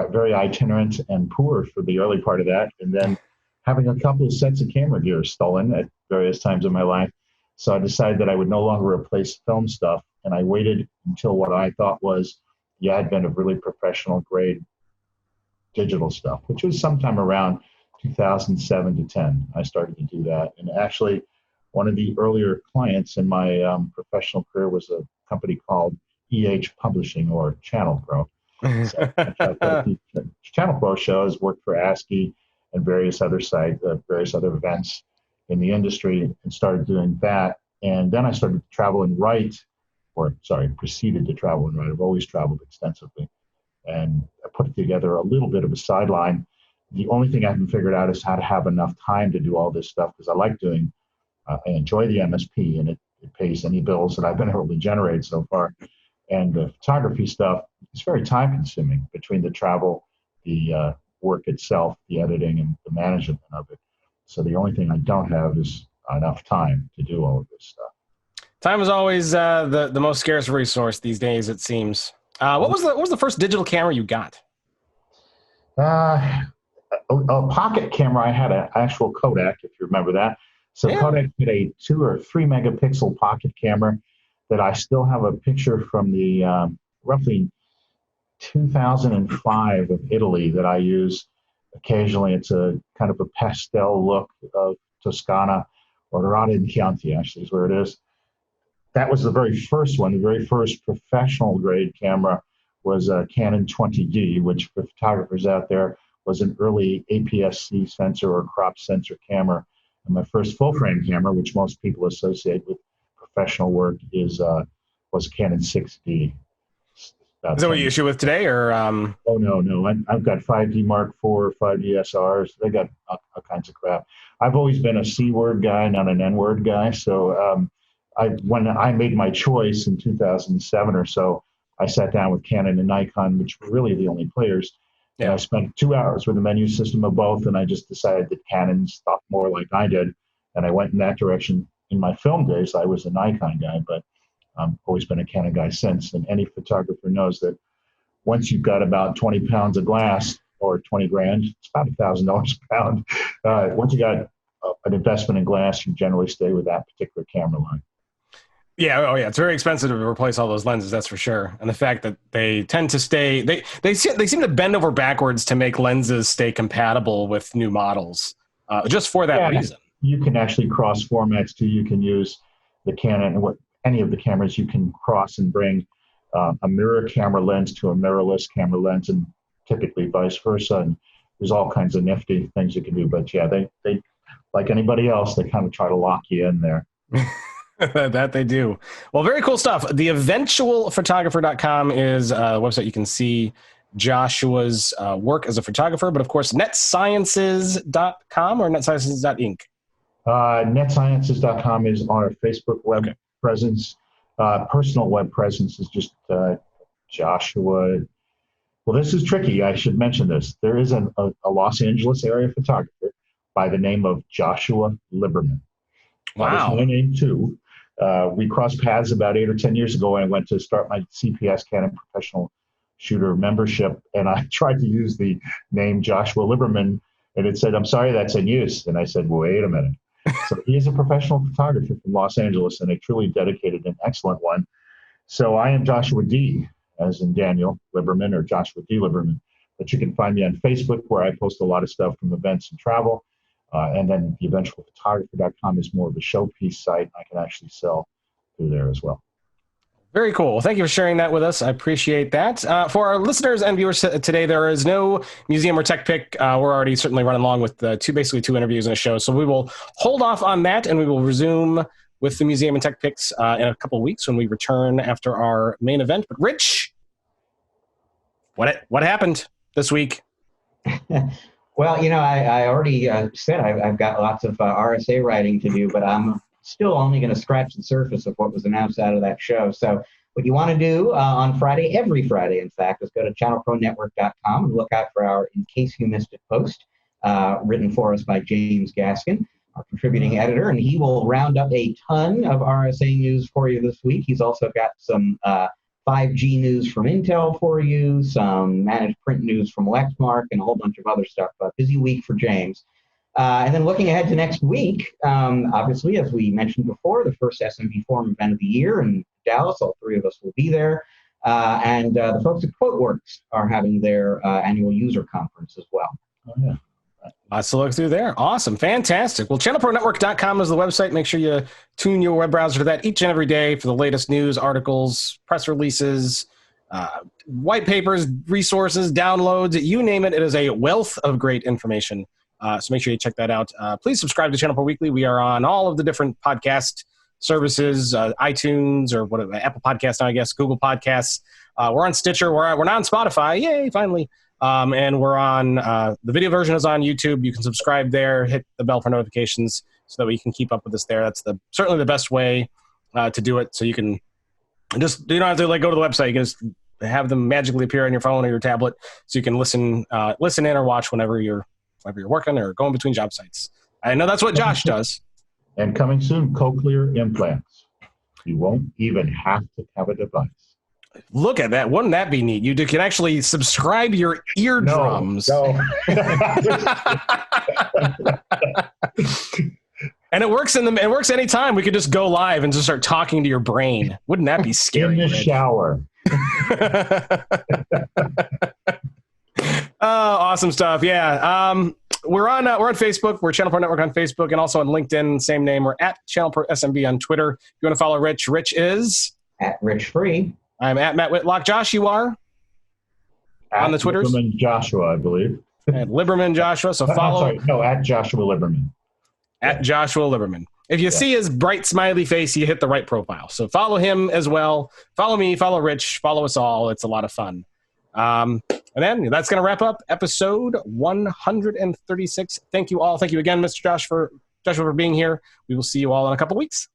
very itinerant and poor for the early part of that, and then having a couple of sets of camera gear stolen at various times in my life. So I decided that I would no longer replace film stuff, and I waited until what I thought was the advent of really professional grade digital stuff, which was sometime around 2007 to 10. I started to do that. And actually, one of the earlier clients in my professional career was a company called Publishing, or ChannelPro. So ChannelPro shows, worked for ASCII and various other sites, various other events in the industry, and started doing that. And then I started to travel and write, proceeded to travel and write. I've always traveled extensively. And I put together a little bit of a sideline. The only thing I haven't figured out is how to have enough time to do all this stuff, because I like doing, I enjoy the MSP, and it pays any bills that I've been able to generate so far. And the photography stuff is very time consuming between the travel, the work itself, the editing, and the management of it. So the only thing I don't have is enough time to do all of this stuff. Time is always the most scarce resource these days, it seems. What was the first digital camera you got? A pocket camera. I had an actual Kodak, if you remember that. So yeah. Kodak had a 2 or 3 megapixel pocket camera that I still have a picture from the roughly 2005 of Italy that I use occasionally. It's a kind of a pastel look of Toscana, or Dorata in Chianti actually is where it is. That was the very first one. The very first professional grade camera was a Canon 20D, which for photographers out there was an early APS-C sensor or crop sensor camera. And my first full frame camera, which most people associate with professional work, was a Canon 6D. Is that what you issue with today, or? Oh no! I've got 5D Mark IV, 5D SRs. They got all kinds of crap. I've always been a C word guy, not an N word guy. So when I made my choice in 2007 or so, I sat down with Canon and Nikon, which were really the only players. Yeah. And I spent 2 hours with the menu system of both, and I just decided that Canon's thought more like I did, and I went in that direction. In my film days, I was a Nikon guy, but I've always been a Canon guy since. And any photographer knows that once you've got about 20 pounds of glass, or 20 grand, it's about $1,000 a pound. Once you got an investment in glass, you generally stay with that particular camera line. Yeah, oh yeah, it's very expensive to replace all those lenses, that's for sure. And the fact that they tend to stay, they seem to bend over backwards to make lenses stay compatible with new models, just for that reason. You can actually cross formats too. You can use the Canon, any of the cameras, you can cross and bring a mirror camera lens to a mirrorless camera lens, and typically vice versa. And there's all kinds of nifty things you can do. But yeah, they like anybody else, they kind of try to lock you in there. That they do. Well, very cool stuff. Theeventualphotographer.com is a website you can see Joshua's work as a photographer, but of course, netsciences.com or netsciences.inc. Netsciences.com is our Facebook web presence. Personal web presence is just Joshua Well, this is tricky. I should mention this. There is a Los Angeles area photographer by the name of Joshua Lieberman. Wow. That is my name too. We crossed paths about 8 or 10 years ago. I went to start my CPS Canon Professional Shooter membership, and I tried to use the name Joshua Lieberman, and it said, "I'm sorry, that's in use." And I said, "Wait a minute." So he is a professional photographer from Los Angeles, and a truly dedicated and excellent one. So I am Joshua D., as in Daniel Lieberman, or Joshua D. Lieberman. But you can find me on Facebook, where I post a lot of stuff from events and travel. And then theeventualphotographer.com is more of a showpiece site. I can actually sell through there as well. Very cool. Thank you for sharing that with us. I appreciate that. For our listeners and viewers today, there is no museum or tech pick. We're already certainly running along with basically two interviews in a show. So we will hold off on that, and we will resume with the museum and tech picks in a couple of weeks when we return after our main event. But Rich, what happened this week? Well, I already said I've got lots of RSA writing to do, but I'm still only going to scratch the surface of what was announced out of that show. So what you want to do on Friday, every Friday, in fact, is go to ChannelProNetwork.com and look out for our In Case You Missed It post, written for us by James Gaskin, our contributing editor, and he will round up a ton of RSA news for you this week. He's also got some 5G news from Intel for you, some managed print news from Lexmark, and a whole bunch of other stuff. Busy week for James. And then looking ahead to next week, obviously, as we mentioned before, the first SMB Forum event of the year in Dallas. All three of us will be there. And the folks at QuoteWorks are having their annual user conference as well. Oh, yeah. Lots to look through there. Awesome. Fantastic. Well, ChannelProNetwork.com is the website. Make sure you tune your web browser to that each and every day for the latest news, articles, press releases, white papers, resources, downloads, you name it. It is a wealth of great information. So make sure you check that out. Please subscribe to Channel Pro Weekly. We are on all of the different podcast services, iTunes or whatever, Apple Podcasts now, I guess, Google Podcasts. We're on Stitcher. We're not on Spotify. Yay, finally. And we're on, the video version is on YouTube. You can subscribe there, hit the bell for notifications so that we can keep up with us there. That's certainly the best way to do it. So you can you don't have to go to the website. You can just have them magically appear on your phone or your tablet so you can listen in or watch whenever you're working or going between job sites. I know that's what Josh does. And coming soon, cochlear implants. You won't even have to have a device. Look at that. Wouldn't that be neat? You can actually subscribe your eardrums. No. And it works anytime. We could just go live and just start talking to your brain. Wouldn't that be scary? In the shower. Oh, awesome stuff. Yeah. We're on Facebook. We're Channel Pro Network on Facebook and also on LinkedIn. Same name. We're at Channel Pro SMB on Twitter. If you want to follow Rich, Rich is at Rich Free. I'm at Matt Whitlock. Josh, you are on the Twitters? Lieberman Joshua, I believe. At Lieberman Joshua. So follow. At Joshua Lieberman. At Joshua Lieberman. If you see his bright smiley face, you hit the right profile. So follow him as well. Follow me, follow Rich, follow us all. It's a lot of fun. And then that's going to wrap up episode 136. Thank you all. Thank you again, Mr. Joshua, for being here. We will see you all in a couple weeks.